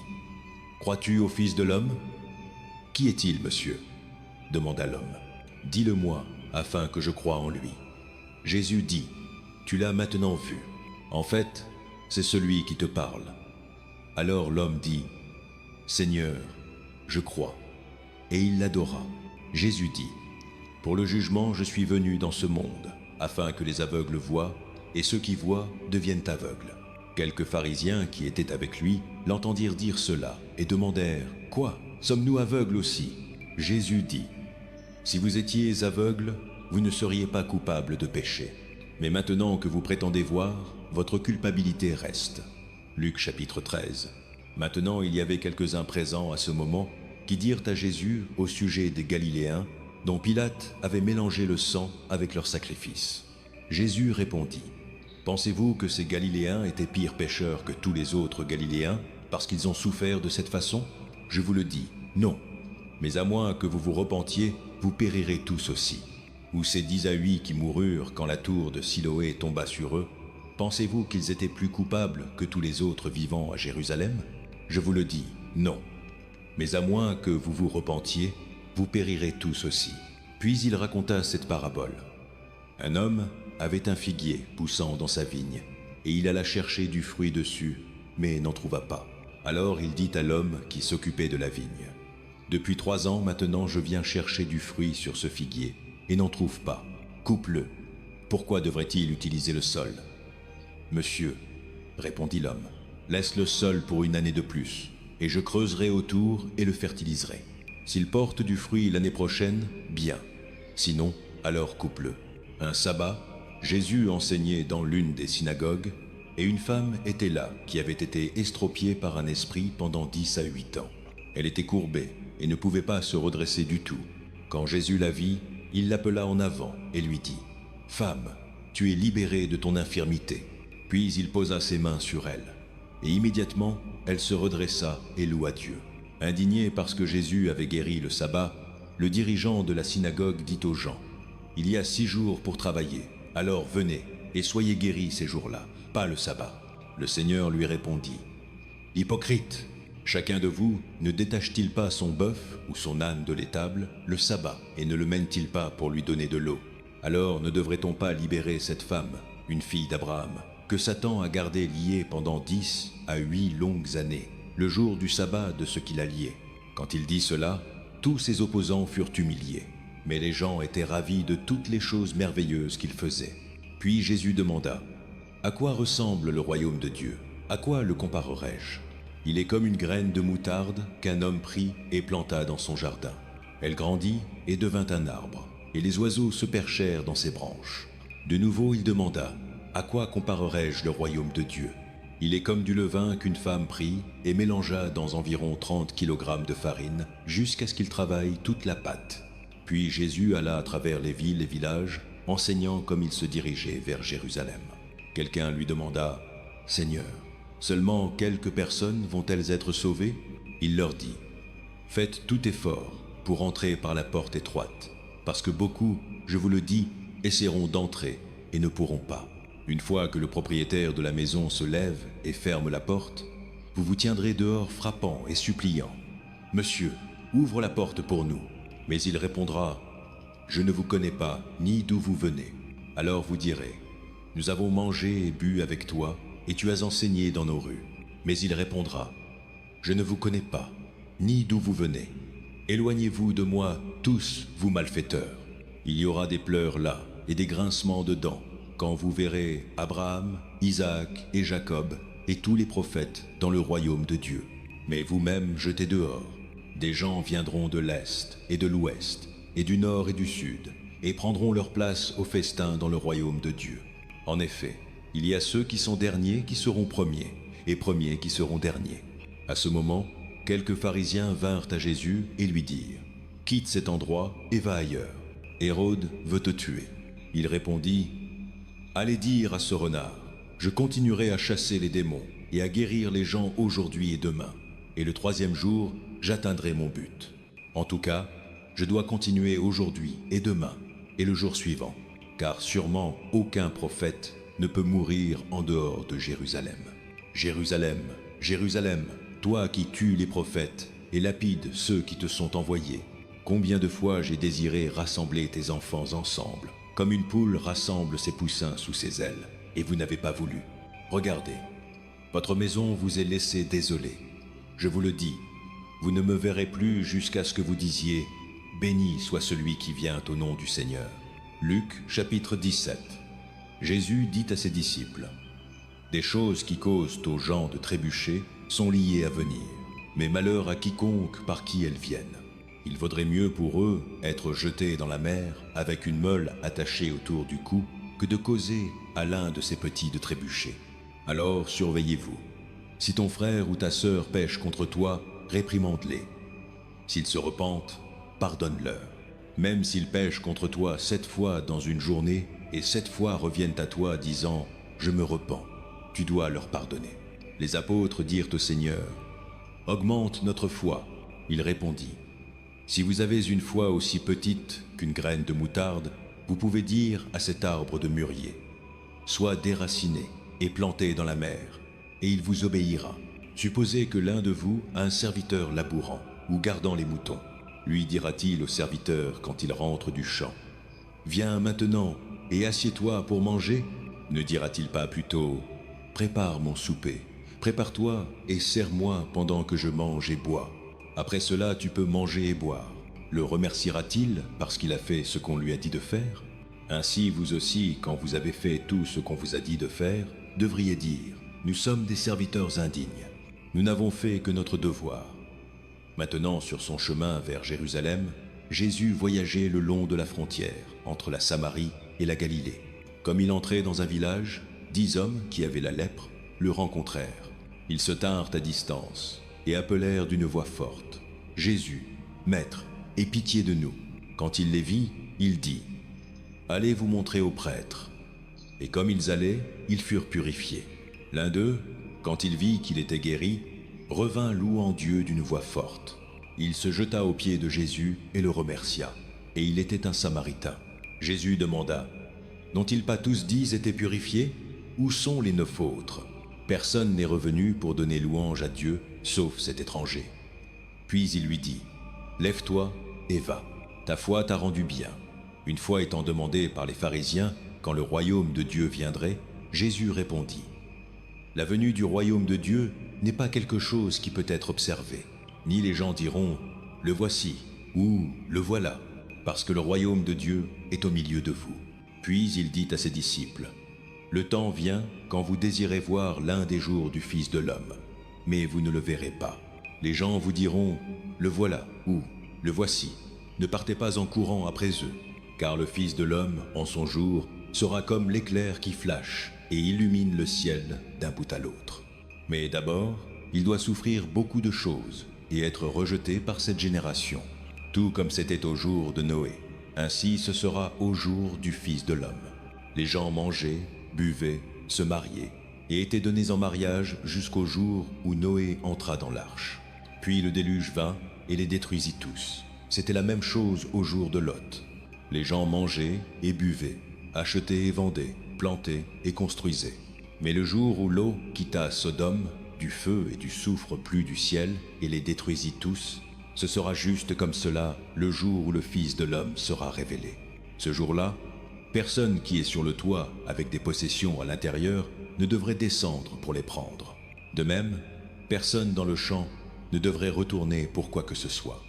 Crois-tu au Fils de l'homme? Qui est-il, monsieur? Demanda l'homme. Dis-le-moi, afin que je croie en lui. Jésus dit: Tu l'as maintenant vu. En fait, c'est celui qui te parle. Alors l'homme dit: Seigneur, je crois. Et il l'adora. Jésus dit: Pour le jugement, je suis venu dans ce monde, afin que les aveugles voient, et ceux qui voient deviennent aveugles. Quelques pharisiens qui étaient avec lui l'entendirent dire cela, et demandèrent: Quoi? Sommes-nous aveugles aussi? Jésus dit: Si vous étiez aveugles, vous ne seriez pas coupables de péché. Mais maintenant que vous prétendez voir, votre culpabilité reste. Luc chapitre 13. Maintenant il y avait quelques-uns présents à ce moment qui dirent à Jésus au sujet des Galiléens, dont Pilate avait mélangé le sang avec leur sacrifice. Jésus répondit: Pensez-vous que ces Galiléens étaient pires pécheurs que tous les autres Galiléens parce qu'ils ont souffert de cette façon? Je vous le dis, non. Mais à moins que vous vous repentiez, vous périrez tous aussi. Ou ces 10 à 8 qui moururent quand la tour de Siloé tomba sur eux, pensez-vous qu'ils étaient plus coupables que tous les autres vivants à Jérusalem? Je vous le dis, non. Mais à moins que vous vous repentiez, vous périrez tous aussi. Puis il raconta cette parabole. Un homme avait un figuier poussant dans sa vigne, et il alla chercher du fruit dessus, mais n'en trouva pas. Alors il dit à l'homme qui s'occupait de la vigne: Depuis 3 ans maintenant, je viens chercher du fruit sur ce figuier et n'en trouve pas. Coupe-le. Pourquoi devrait-il utiliser le sol? Monsieur, répondit l'homme, laisse le sol pour 1 année de plus, et je creuserai autour et le fertiliserai. S'il porte du fruit l'année prochaine, bien. Sinon, alors coupe-le. Un sabbat, Jésus enseignait dans l'une des synagogues, et une femme était là qui avait été estropiée par un esprit pendant 10 à 8 ans. Elle était courbée et ne pouvait pas se redresser du tout. Quand Jésus la vit, il l'appela en avant et lui dit « Femme, tu es libérée de ton infirmité. » Puis il posa ses mains sur elle, et immédiatement elle se redressa et loua Dieu. Indigné parce que Jésus avait guéri le sabbat, le dirigeant de la synagogue dit aux gens « Il y a 6 jours pour travailler, alors venez et soyez guéris ces jours-là, pas le sabbat. » Le Seigneur lui répondit « Hypocrite, chacun de vous ne détache-t-il pas son bœuf ou son âne de l'étable le sabbat et ne le mène-t-il pas pour lui donner de l'eau? Alors ne devrait-on pas libérer cette femme, une fille d'Abraham, que Satan a gardée liée pendant 10 à 8 longues années, le jour du sabbat de ce qu'il a lié? » Quand il dit cela, tous ses opposants furent humiliés, mais les gens étaient ravis de toutes les choses merveilleuses qu'il faisait. Puis Jésus demanda « À quoi ressemble le royaume de Dieu? À quoi le comparerai-je? Il est comme une graine de moutarde qu'un homme prit et planta dans son jardin. Elle grandit et devint un arbre, et les oiseaux se perchèrent dans ses branches. De nouveau il demanda « À quoi comparerai-je le royaume de Dieu? Il est comme du levain qu'une femme prit et mélangea dans environ 30 kg de farine jusqu'à ce qu'il travaille toute la pâte. » Puis Jésus alla à travers les villes et villages, enseignant comme il se dirigeait vers Jérusalem. Quelqu'un lui demanda « Seigneur, seulement quelques personnes vont-elles être sauvées? » Il leur dit « Faites tout effort pour entrer par la porte étroite, parce que beaucoup, je vous le dis, essaieront d'entrer et ne pourront pas. Une fois que le propriétaire de la maison se lève et ferme la porte, vous vous tiendrez dehors frappant et suppliant. « Monsieur, ouvre la porte pour nous. » Mais il répondra « Je ne vous connais pas, ni d'où vous venez. » Alors vous direz « Nous avons mangé et bu avec toi, et tu as enseigné dans nos rues. » Mais il répondra « Je ne vous connais pas, ni d'où vous venez. Éloignez-vous de moi, tous, vous malfaiteurs. » Il y aura des pleurs là, et des grincements de dents, quand vous verrez Abraham, Isaac et Jacob, et tous les prophètes dans le royaume de Dieu. Mais vous-même jetés dehors. Des gens viendront de l'Est et de l'Ouest, et du Nord et du Sud, et prendront leur place au festin dans le royaume de Dieu. En effet, il y a ceux qui sont derniers qui seront premiers, et premiers qui seront derniers. À ce moment, quelques pharisiens vinrent à Jésus et lui dirent « Quitte cet endroit et va ailleurs. Hérode veut te tuer. » Il répondit « Allez dire à ce renard, je continuerai à chasser les démons et à guérir les gens aujourd'hui et demain, et le 3e jour, j'atteindrai mon but. En tout cas, je dois continuer aujourd'hui et demain et le jour suivant, car sûrement aucun prophète ne peut mourir en dehors de Jérusalem. Jérusalem, Jérusalem, toi qui tues les prophètes et lapides ceux qui te sont envoyés, combien de fois j'ai désiré rassembler tes enfants ensemble, comme une poule rassemble ses poussins sous ses ailes, et vous n'avez pas voulu. Regardez, votre maison vous est laissée désolée. Je vous le dis, vous ne me verrez plus jusqu'à ce que vous disiez « Béni soit celui qui vient au nom du Seigneur. » Luc chapitre 17. Jésus dit à ses disciples « Des choses qui causent aux gens de trébucher sont liées à venir, mais malheur à quiconque par qui elles viennent. Il vaudrait mieux pour eux être jetés dans la mer avec une meule attachée autour du cou que de causer à l'un de ces petits de trébucher. Alors surveillez-vous. Si ton frère ou ta sœur pêche contre toi, réprimande-les. S'ils se repentent, pardonne-leur. Même s'ils pêchent contre toi 7 fois dans une journée, et 7 fois reviennent à toi disant « Je me repens », tu dois leur pardonner. » Les apôtres dirent au Seigneur « Augmente notre foi. » Il répondit « Si vous avez une foi aussi petite qu'une graine de moutarde, vous pouvez dire à cet arbre de mûrier « Sois déraciné et planté dans la mer, et il vous obéira. » Supposez que l'un de vous a un serviteur labourant ou gardant les moutons. Lui dira-t-il au serviteur quand il rentre du champ « Viens maintenant et assieds-toi pour manger ?» Ne dira-t-il pas plutôt « Prépare mon souper, prépare-toi et sers-moi pendant que je mange et bois ?» Après cela, tu peux manger et boire. Le remerciera-t-il parce qu'il a fait ce qu'on lui a dit de faire? Ainsi, vous aussi, quand vous avez fait tout ce qu'on vous a dit de faire, devriez dire, nous sommes des serviteurs indignes. Nous n'avons fait que notre devoir. Maintenant, sur son chemin vers Jérusalem, Jésus voyageait le long de la frontière, entre la Samarie et la Galilée. Comme il entrait dans un village, 10 hommes qui avaient la lèpre le rencontrèrent. Ils se tinrent à distance et appelèrent d'une voix forte, « Jésus, Maître, aie pitié de nous. » Quand il les vit, il dit, « Allez vous montrer aux prêtres. » Et comme ils allaient, ils furent purifiés. L'un d'eux, quand il vit qu'il était guéri, revint louant Dieu d'une voix forte. Il se jeta aux pieds de Jésus et le remercia. Et il était un Samaritain. Jésus demanda, « N'ont-ils pas tous 10 été purifiés? Où sont les 9 autres? Personne n'est revenu pour donner louange à Dieu, sauf cet étranger. » Puis il lui dit, « Lève-toi et va. Ta foi t'a rendu bien. » Une fois étant demandé par les pharisiens quand le royaume de Dieu viendrait, Jésus répondit, « La venue du royaume de Dieu n'est pas quelque chose qui peut être observé. Ni les gens diront, « Le voici » ou « Le voilà », parce que le royaume de Dieu est au milieu de vous. » Puis il dit à ses disciples, « Le temps vient quand vous désirez voir l'un des jours du Fils de l'homme, mais vous ne le verrez pas. Les gens vous diront, « Le voilà » ou « Le voici ». Ne partez pas en courant après eux, car le Fils de l'homme, en son jour, sera comme l'éclair qui flash et illumine le ciel d'un bout à l'autre. Mais d'abord, il doit souffrir beaucoup de choses et être rejeté par cette génération, tout comme c'était au jour de Noé. Ainsi ce sera au jour du Fils de l'homme. Les gens mangeaient, buvaient, se mariaient et étaient donnés en mariage jusqu'au jour où Noé entra dans l'arche. Puis le déluge vint et les détruisit tous. C'était la même chose au jour de Lot. Les gens mangeaient et buvaient, achetaient et vendaient, plantaient et construisaient. Mais le jour où l'eau quitta Sodome, du feu et du soufre plut du ciel et les détruisit tous, ce sera juste comme cela le jour où le Fils de l'homme sera révélé. Ce jour-là, personne qui est sur le toit avec des possessions à l'intérieur ne devrait descendre pour les prendre. De même, personne dans le champ ne devrait retourner pour quoi que ce soit.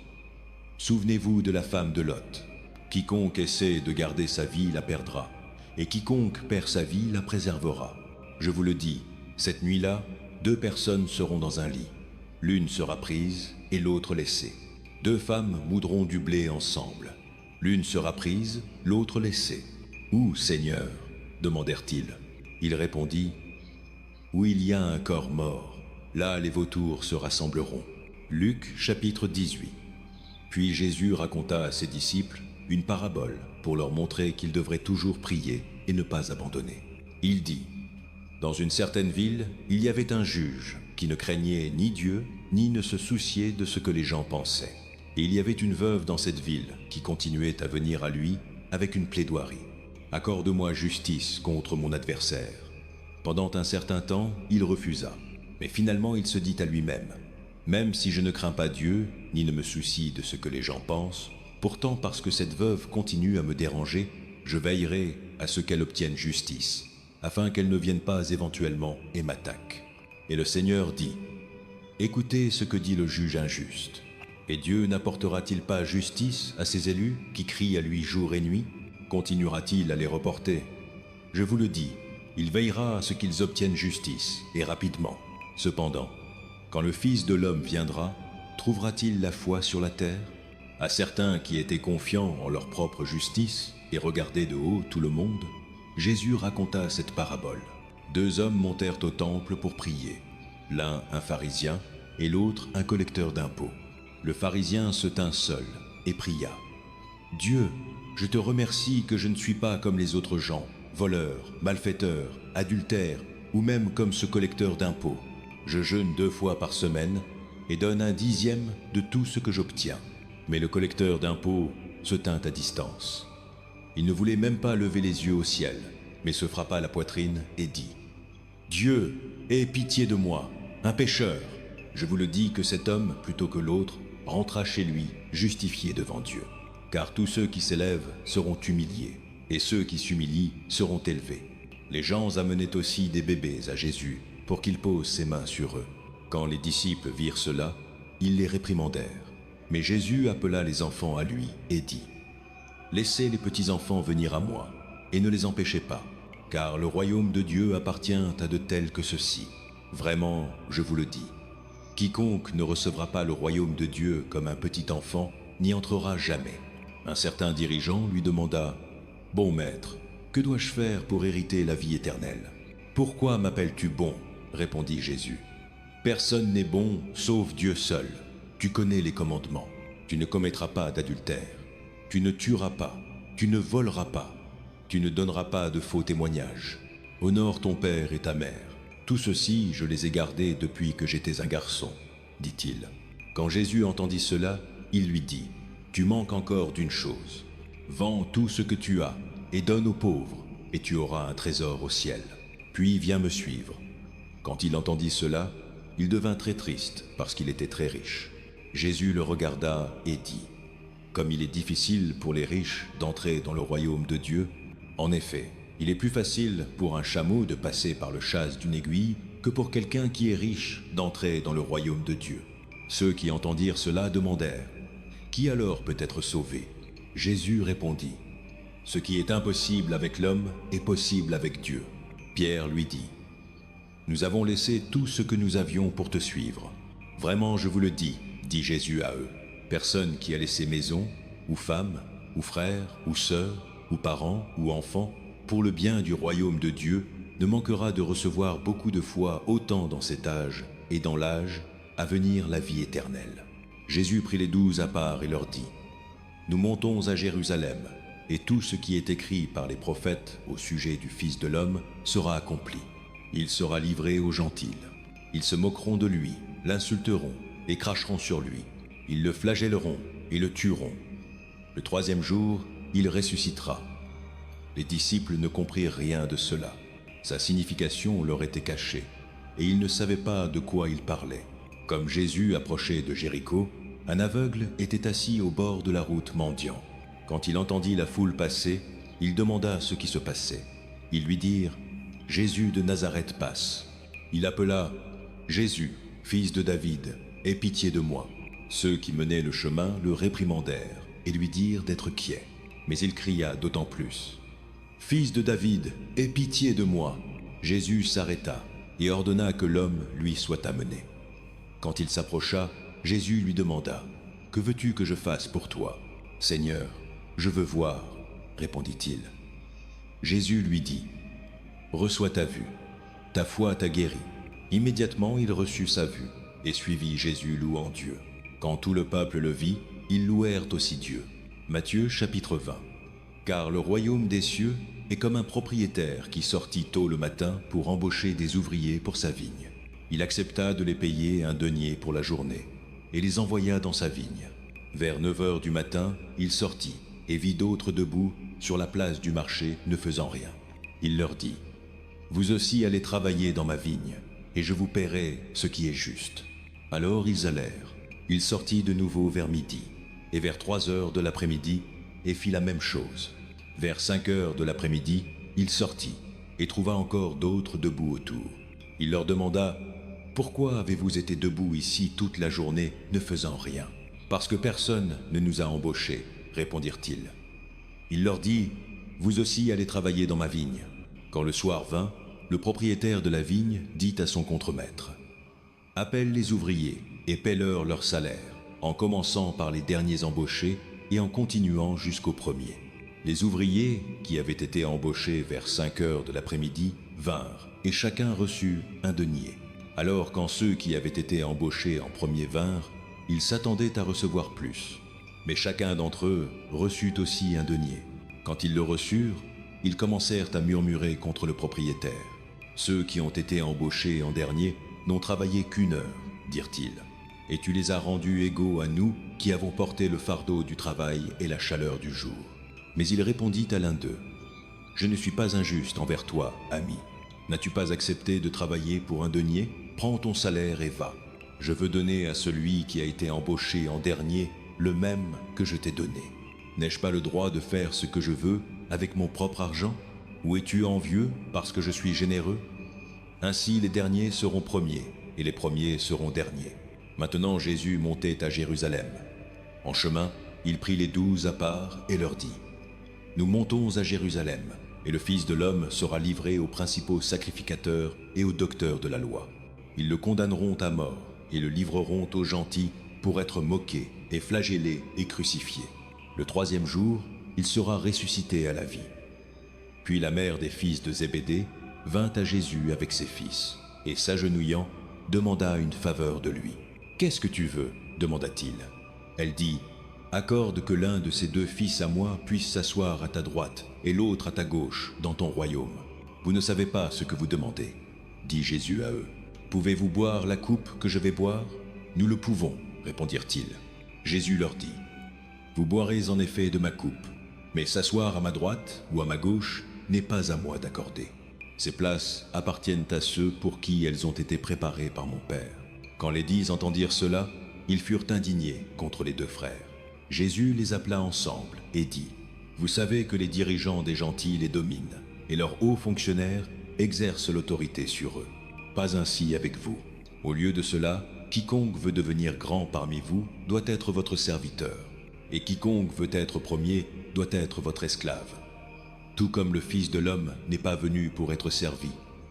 Souvenez-vous de la femme de Lot. Quiconque essaie de garder sa vie la perdra, et quiconque perd sa vie la préservera. Je vous le dis, cette nuit-là, 2 personnes seront dans un lit. L'une sera prise et l'autre laissée. 2 femmes moudront du blé ensemble. L'une sera prise, l'autre laissée. « Où, Seigneur ?» demandèrent-ils. Il répondit, « Où il y a un corps mort, là les vautours se rassembleront. » Luc chapitre 18. Puis Jésus raconta à ses disciples une parabole pour leur montrer qu'ils devraient toujours prier et ne pas abandonner. Il dit, « Dans une certaine ville, il y avait un juge qui ne craignait ni Dieu, ni ne se souciait de ce que les gens pensaient. Et il y avait une veuve dans cette ville qui continuait à venir à lui avec une plaidoirie. « Accorde-moi justice contre mon adversaire. » Pendant un certain temps, il refusa. Mais finalement, il se dit à lui-même, « Même si je ne crains pas Dieu, ni ne me soucie de ce que les gens pensent, pourtant parce que cette veuve continue à me déranger, je veillerai à ce qu'elle obtienne justice, afin qu'elle ne vienne pas éventuellement et m'attaque. » Et le Seigneur dit, « Écoutez ce que dit le juge injuste. Et Dieu n'apportera-t-il pas justice à ses élus qui crient à lui jour et nuit? Continuera-t-il à les reporter? Je vous le dis, il veillera à ce qu'ils obtiennent justice, et rapidement. Cependant, quand le Fils de l'homme viendra, trouvera-t-il la foi sur la terre? À certains qui étaient confiants en leur propre justice et regardaient de haut tout le monde, Jésus raconta cette parabole. 2 hommes montèrent au temple pour prier, l'un un pharisien et l'autre un collecteur d'impôts. Le pharisien se tint seul et pria. « Dieu, je te remercie que je ne suis pas comme les autres gens, voleurs, malfaiteurs, adultères, ou même comme ce collecteur d'impôts. Je jeûne 2 fois par semaine et donne 1/10 de tout ce que j'obtiens. » Mais le collecteur d'impôts se tint à distance. Il ne voulait même pas lever les yeux au ciel, mais se frappa la poitrine et dit, « Dieu, aie pitié de moi, un pécheur. » Je vous le dis que cet homme, plutôt que l'autre, rentra chez lui, justifié devant Dieu. Car tous ceux qui s'élèvent seront humiliés, et ceux qui s'humilient seront élevés. Les gens amenaient aussi des bébés à Jésus, pour qu'il pose ses mains sur eux. Quand les disciples virent cela, ils les réprimandèrent. Mais Jésus appela les enfants à lui et dit : « Laissez les petits-enfants venir à moi, et ne les empêchez pas, car le royaume de Dieu appartient à de tels que ceux-ci. Vraiment, je vous le dis, quiconque ne recevra pas le royaume de Dieu comme un petit enfant n'y entrera jamais. » Un certain dirigeant lui demanda : « Bon maître, que dois-je faire pour hériter la vie éternelle ? » « Pourquoi m'appelles-tu bon ? » répondit Jésus. « Personne n'est bon sauf Dieu seul. Tu connais les commandements. Tu ne commettras pas d'adultère. Tu ne tueras pas. Tu ne voleras pas. Tu ne donneras pas de faux témoignages. Honore ton père et ta mère. Tout ceci, je les ai gardés depuis que j'étais un garçon, dit-il. Quand Jésus entendit cela, il lui dit : « Tu manques encore d'une chose. Vends tout ce que tu as et donne aux pauvres, et tu auras un trésor au ciel. Puis viens me suivre. » Quand il entendit cela, il devint très triste parce qu'il était très riche. Jésus le regarda et dit : « Comme il est difficile pour les riches d'entrer dans le royaume de Dieu, en effet, il est plus facile pour un chameau de passer par le chas d'une aiguille que pour quelqu'un qui est riche d'entrer dans le royaume de Dieu. » Ceux qui entendirent cela demandèrent : « Qui alors peut être sauvé ? » Jésus répondit : « Ce qui est impossible avec l'homme est possible avec Dieu. » Pierre lui dit : « Nous avons laissé tout ce que nous avions pour te suivre. Vraiment, je vous le dis, dit Jésus à eux, personne qui a laissé maison, ou femme, ou frère, ou sœur, ou parents, ou enfants, pour le bien du royaume de Dieu, ne manquera de recevoir beaucoup de fois autant dans cet âge et dans l'âge à venir la vie éternelle. » Jésus prit les 12 à part et leur dit : « Nous montons à Jérusalem, et tout ce qui est écrit par les prophètes au sujet du Fils de l'homme sera accompli. Il sera livré aux gentils. Ils se moqueront de lui, l'insulteront et cracheront sur lui. Ils le flagelleront et le tueront. Le 3e jour, il ressuscitera. » Les disciples ne comprirent rien de cela. Sa signification leur était cachée, et ils ne savaient pas de quoi il parlait. Comme Jésus approchait de Jéricho, un aveugle était assis au bord de la route mendiant. Quand il entendit la foule passer, il demanda ce qui se passait. Ils lui dirent : « Jésus de Nazareth passe. » Il appela : « Jésus, fils de David, aie pitié de moi. » Ceux qui menaient le chemin le réprimandèrent et lui dirent d'être quiet. Mais il cria d'autant plus : « Fils de David, aie pitié de moi. » Jésus s'arrêta et ordonna que l'homme lui soit amené. Quand il s'approcha, Jésus lui demanda : « Que veux-tu que je fasse pour toi ? » « Seigneur, je veux voir, répondit-il. Jésus lui dit : « Reçois ta vue. Ta foi t'a guéri. » Immédiatement, il reçut sa vue et suivit Jésus louant Dieu. Quand tout le peuple le vit, ils louèrent aussi Dieu. Matthieu chapitre 20. Car le royaume des cieux est comme un propriétaire qui sortit tôt le matin pour embaucher des ouvriers pour sa vigne. Il accepta de les payer un denier pour la journée et les envoya dans sa vigne. Vers 9 heures du matin, il sortit et vit d'autres debout sur la place du marché ne faisant rien. Il leur dit : « Vous aussi allez travailler dans ma vigne, et je vous paierai ce qui est juste. » Alors ils allèrent. Il sortit de nouveau vers midi, et vers 3 heures de l'après-midi, et fit la même chose. Vers 5 heures de l'après-midi, il sortit, et trouva encore d'autres debout autour. Il leur demanda : « Pourquoi avez-vous été debout ici toute la journée, ne faisant rien ? » « Parce que personne ne nous a embauchés, répondirent-ils. Il leur dit : « Vous aussi allez travailler dans ma vigne. » Quand le soir vint, le propriétaire de la vigne dit à son contremaître : « Appelle les ouvriers et paie-leur leur salaire, en commençant par les derniers embauchés et en continuant jusqu'aux premiers. » Les ouvriers, qui avaient été embauchés vers 5 heures de l'après-midi, vinrent, et chacun reçut un denier. Alors quand ceux qui avaient été embauchés en premier vinrent, ils s'attendaient à recevoir plus. Mais chacun d'entre eux reçut aussi un denier. Quand ils le reçurent, ils commencèrent à murmurer contre le propriétaire. « Ceux qui ont été embauchés en dernier n'ont travaillé qu'1 heure, dirent-ils. Et tu les as rendus égaux à nous qui avons porté le fardeau du travail et la chaleur du jour. » Mais il répondit à l'un d'eux : « Je ne suis pas injuste envers toi, ami. N'as-tu pas accepté de travailler pour un denier ? Prends ton salaire et va. Je veux donner à celui qui a été embauché en dernier le même que je t'ai donné. N'ai-je pas le droit de faire ce que je veux avec mon propre argent ? Ou es-tu envieux parce que je suis généreux ? Ainsi les derniers seront premiers et les premiers seront derniers. Maintenant Jésus montait à Jérusalem. En chemin, il prit les 12 à part et leur dit : « Nous montons à Jérusalem, et le Fils de l'homme sera livré aux principaux sacrificateurs et aux docteurs de la loi. Ils le condamneront à mort et le livreront aux gentils pour être moqué et flagellé et crucifié. Le 3e jour, il sera ressuscité à la vie. » Puis la mère des fils de Zébédée vint à Jésus avec ses fils, et s'agenouillant, demanda une faveur de lui. « Qu'est-ce que tu veux ?» demanda-t-il. Elle dit : « Accorde que l'un de ces 2 fils à moi puisse s'asseoir à ta droite et l'autre à ta gauche dans ton royaume. Vous ne savez pas ce que vous demandez. » Dit Jésus à eux : « Pouvez-vous boire la coupe que je vais boire ? » « Nous le pouvons, répondirent-ils. Jésus leur dit : « Vous boirez en effet de ma coupe, mais s'asseoir à ma droite ou à ma gauche n'est pas à moi d'accorder. Ces places appartiennent à ceux pour qui elles ont été préparées par mon Père. » Quand les 10 entendirent cela, ils furent indignés contre les 2 frères. Jésus les appela ensemble et dit : « Vous savez que les dirigeants des gentils les dominent, et leurs hauts fonctionnaires exercent l'autorité sur eux. Pas ainsi avec vous. Au lieu de cela, quiconque veut devenir grand parmi vous doit être votre serviteur, et quiconque veut être premier doit être votre esclave. Tout comme le Fils de l'homme n'est pas venu pour être servi,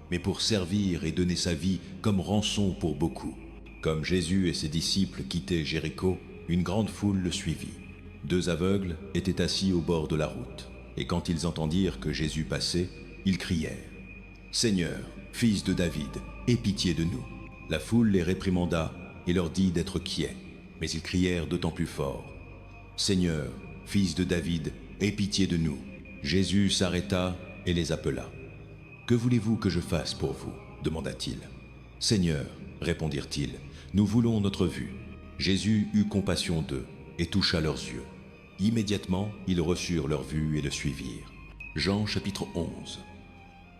mais pour servir et donner sa vie comme rançon pour beaucoup. » Comme Jésus et ses disciples quittaient Jéricho, une grande foule le suivit. 2 aveugles étaient assis au bord de la route, et quand ils entendirent que Jésus passait, ils crièrent : « Seigneur, Fils de David, aie pitié de nous. » La foule les réprimanda et leur dit d'être quiets, mais ils crièrent d'autant plus fort : « Seigneur, Fils de David, aie pitié de nous. » Jésus s'arrêta et les appela. « Que voulez-vous que je fasse pour vous ? » demanda-t-il. « Seigneur, répondirent-ils, nous voulons notre vue. » Jésus eut compassion d'eux et toucha leurs yeux. Immédiatement, ils reçurent leur vue et le suivirent. Jean chapitre 11.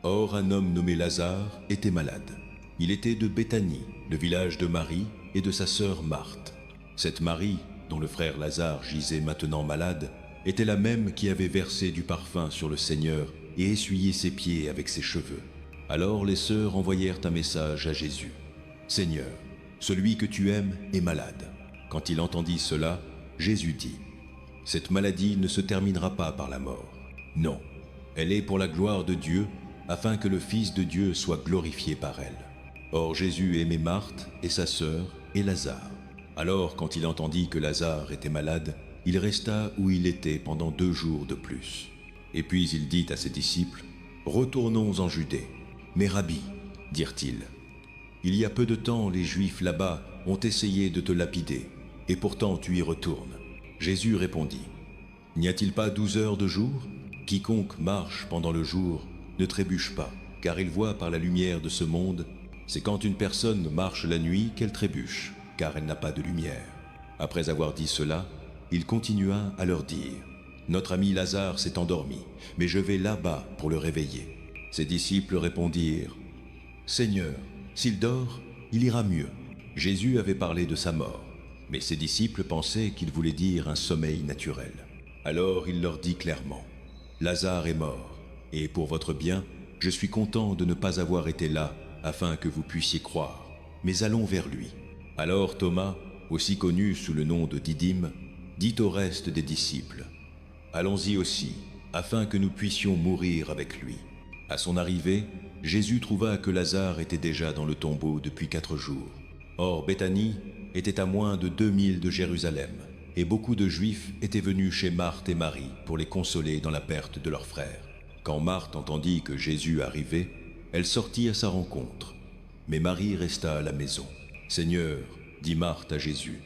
Or, un homme nommé Lazare était malade. Il était de Béthanie, le village de Marie et de sa sœur Marthe. Cette Marie, dont le frère Lazare gisait maintenant malade, était la même qui avait versé du parfum sur le Seigneur et essuyé ses pieds avec ses cheveux. Alors les sœurs envoyèrent un message à Jésus : « Seigneur, celui que tu aimes est malade. » Quand il entendit cela, Jésus dit : « Cette maladie ne se terminera pas par la mort. Non, elle est pour la gloire de Dieu, afin que le Fils de Dieu soit glorifié par elle. » Or Jésus aimait Marthe et sa sœur et Lazare. Alors quand il entendit que Lazare était malade, il resta où il était pendant 2 jours de plus. Et puis il dit à ses disciples : « Retournons en Judée. » « Mais Rabbi, dirent-ils, il y a peu de temps les Juifs là-bas ont essayé de te lapider, et pourtant tu y retournes. » Jésus répondit : « N'y a-t-il pas 12 heures de jour ? Quiconque marche pendant le jour ne trébuche pas, car il voit par la lumière de ce monde. C'est quand une personne marche la nuit qu'elle trébuche, car elle n'a pas de lumière. » Après avoir dit cela, il continua à leur dire : « Notre ami Lazare s'est endormi, mais je vais là-bas pour le réveiller. » Ses disciples répondirent : « Seigneur, s'il dort, il ira mieux. » Jésus avait parlé de sa mort, mais ses disciples pensaient qu'il voulait dire un sommeil naturel. Alors il leur dit clairement : « Lazare est mort, et pour votre bien, je suis content de ne pas avoir été là, afin que vous puissiez croire. Mais allons vers lui. » Alors Thomas, aussi connu sous le nom de Didyme, dit au reste des disciples : « Allons-y aussi, afin que nous puissions mourir avec lui. » À son arrivée, Jésus trouva que Lazare était déjà dans le tombeau depuis 4 jours. Or Béthanie était à moins de 2000 de Jérusalem, et beaucoup de Juifs étaient venus chez Marthe et Marie pour les consoler dans la perte de leur frère. Quand Marthe entendit que Jésus arrivait, elle sortit à sa rencontre. Mais Marie resta à la maison. « Seigneur, dit Marthe à Jésus,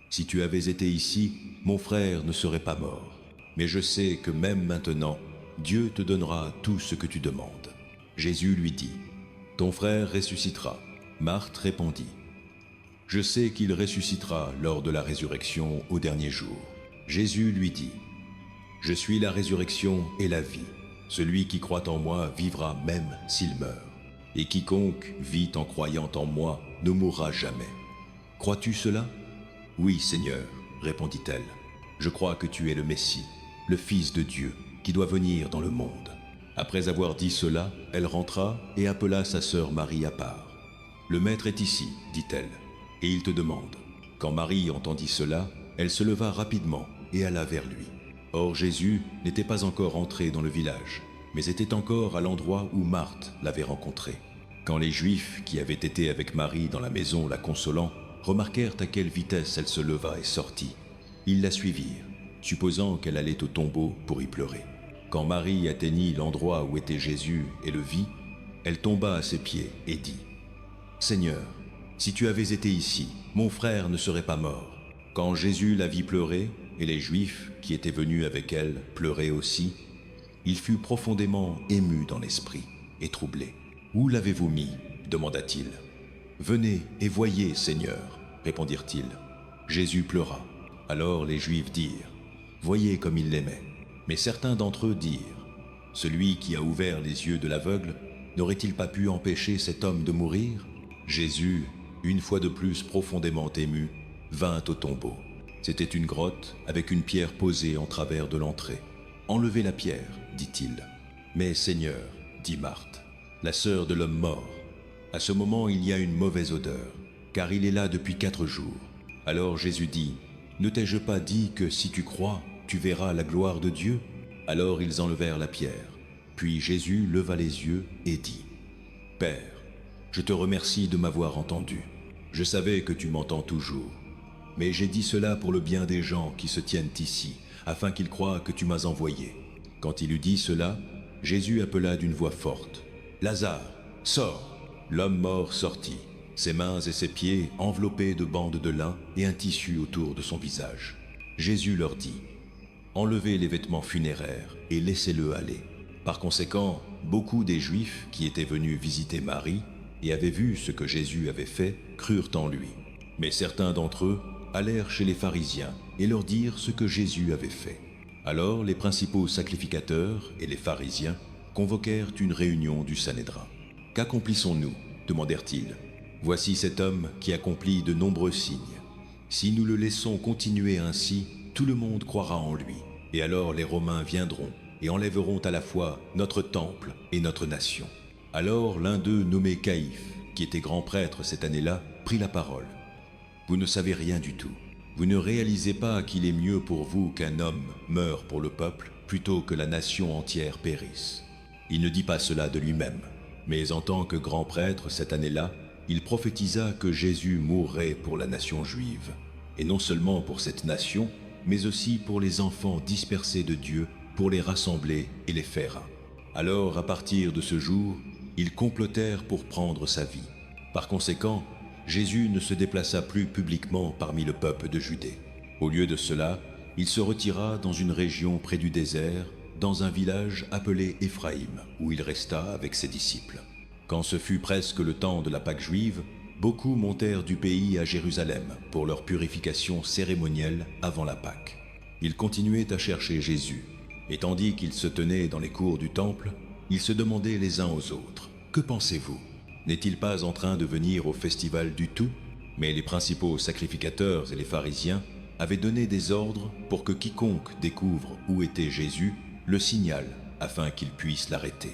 si tu avais été ici, mon frère ne serait pas mort. Mais je sais que même maintenant, Dieu te donnera tout ce que tu demandes. » Jésus lui dit : « Ton frère ressuscitera. » Marthe répondit : « Je sais qu'il ressuscitera lors de la résurrection au dernier jour. » Jésus lui dit : « Je suis la résurrection et la vie. Celui qui croit en moi vivra même s'il meurt. Et quiconque vit en croyant en moi ne mourra jamais. Crois-tu cela ? » « Oui, Seigneur, répondit-elle. Je crois que tu es le Messie, le Fils de Dieu, qui doit venir dans le monde. » Après avoir dit cela, elle rentra et appela sa sœur Marie à part. « Le Maître est ici, dit-elle, et il te demande. » Quand Marie entendit cela, elle se leva rapidement et alla vers lui. Or Jésus n'était pas encore entré dans le village, mais était encore à l'endroit où Marthe l'avait rencontré. Quand les Juifs qui avaient été avec Marie dans la maison la consolant remarquèrent à quelle vitesse elle se leva et sortit, ils la suivirent, supposant qu'elle allait au tombeau pour y pleurer. Quand Marie atteignit l'endroit où était Jésus et le vit, elle tomba à ses pieds et dit : « Seigneur, si tu avais été ici, mon frère ne serait pas mort. » Quand Jésus la vit pleurer, et les Juifs qui étaient venus avec elle pleuraient aussi, il fut profondément ému dans l'esprit et troublé. « Où l'avez-vous mis ? » demanda-t-il. « Venez et voyez, Seigneur, » répondirent-ils. Jésus pleura. Alors les Juifs dirent : « Voyez comme il l'aimait. » Mais certains d'entre eux dirent : « Celui qui a ouvert les yeux de l'aveugle, n'aurait-il pas pu empêcher cet homme de mourir ?» Jésus, une fois de plus profondément ému, vint au tombeau. C'était une grotte avec une pierre posée en travers de l'entrée. « Enlevez la pierre, dit-il. »« Mais Seigneur, dit Marthe, la sœur de l'homme mort, à ce moment il y a une mauvaise odeur, car il est là depuis 4 jours. » Alors Jésus dit : « Ne t'ai-je pas dit que si tu crois, tu verras la gloire de Dieu ?» Alors ils enlevèrent la pierre. Puis Jésus leva les yeux et dit : « Père, je te remercie de m'avoir entendu. Je savais que tu m'entends toujours. Mais j'ai dit cela pour le bien des gens qui se tiennent ici, afin qu'ils croient que tu m'as envoyé. » Quand il eut dit cela, Jésus appela d'une voix forte : « Lazare, sors !» L'homme mort sortit, ses mains et ses pieds enveloppés de bandes de lin et un tissu autour de son visage. Jésus leur dit : « Enlevez les vêtements funéraires et laissez-le aller. » Par conséquent, beaucoup des Juifs qui étaient venus visiter Marie et avaient vu ce que Jésus avait fait, crurent en lui. Mais certains d'entre eux allèrent chez les pharisiens et leur dirent ce que Jésus avait fait. Alors les principaux sacrificateurs et les pharisiens convoquèrent une réunion du Sanhédrin. « Qu'accomplissons-nous ? demandèrent-ils. « Voici cet homme qui accomplit de nombreux signes. Si nous le laissons continuer ainsi, tout le monde croira en lui. Et alors les Romains viendront et enlèveront à la fois notre temple et notre nation. » Alors l'un d'eux, nommé Caïphe, qui était grand prêtre cette année-là, prit la parole. « Vous ne savez rien du tout. Vous ne réalisez pas qu'il est mieux pour vous qu'un homme meure pour le peuple plutôt que la nation entière périsse. » Il ne dit pas cela de lui-même, mais en tant que grand prêtre cette année-là, il prophétisa que Jésus mourrait pour la nation juive, et non seulement pour cette nation, mais aussi pour les enfants dispersés de Dieu, pour les rassembler et les faire un. Alors, à partir de ce jour, ils complotèrent pour prendre sa vie. Par conséquent, Jésus ne se déplaça plus publiquement parmi le peuple de Judée. Au lieu de cela, il se retira dans une région près du désert, dans un village appelé Éphraïm, où il resta avec ses disciples. Quand ce fut presque le temps de la Pâque juive, beaucoup montèrent du pays à Jérusalem pour leur purification cérémonielle avant la Pâque. Ils continuaient à chercher Jésus, et tandis qu'ils se tenaient dans les cours du temple, ils se demandaient les uns aux autres : « Que pensez-vous ? N'est-il pas en train de venir au festival du tout ?» Mais les principaux sacrificateurs et les pharisiens avaient donné des ordres pour que quiconque découvre où était Jésus le signale afin qu'ils puissent l'arrêter.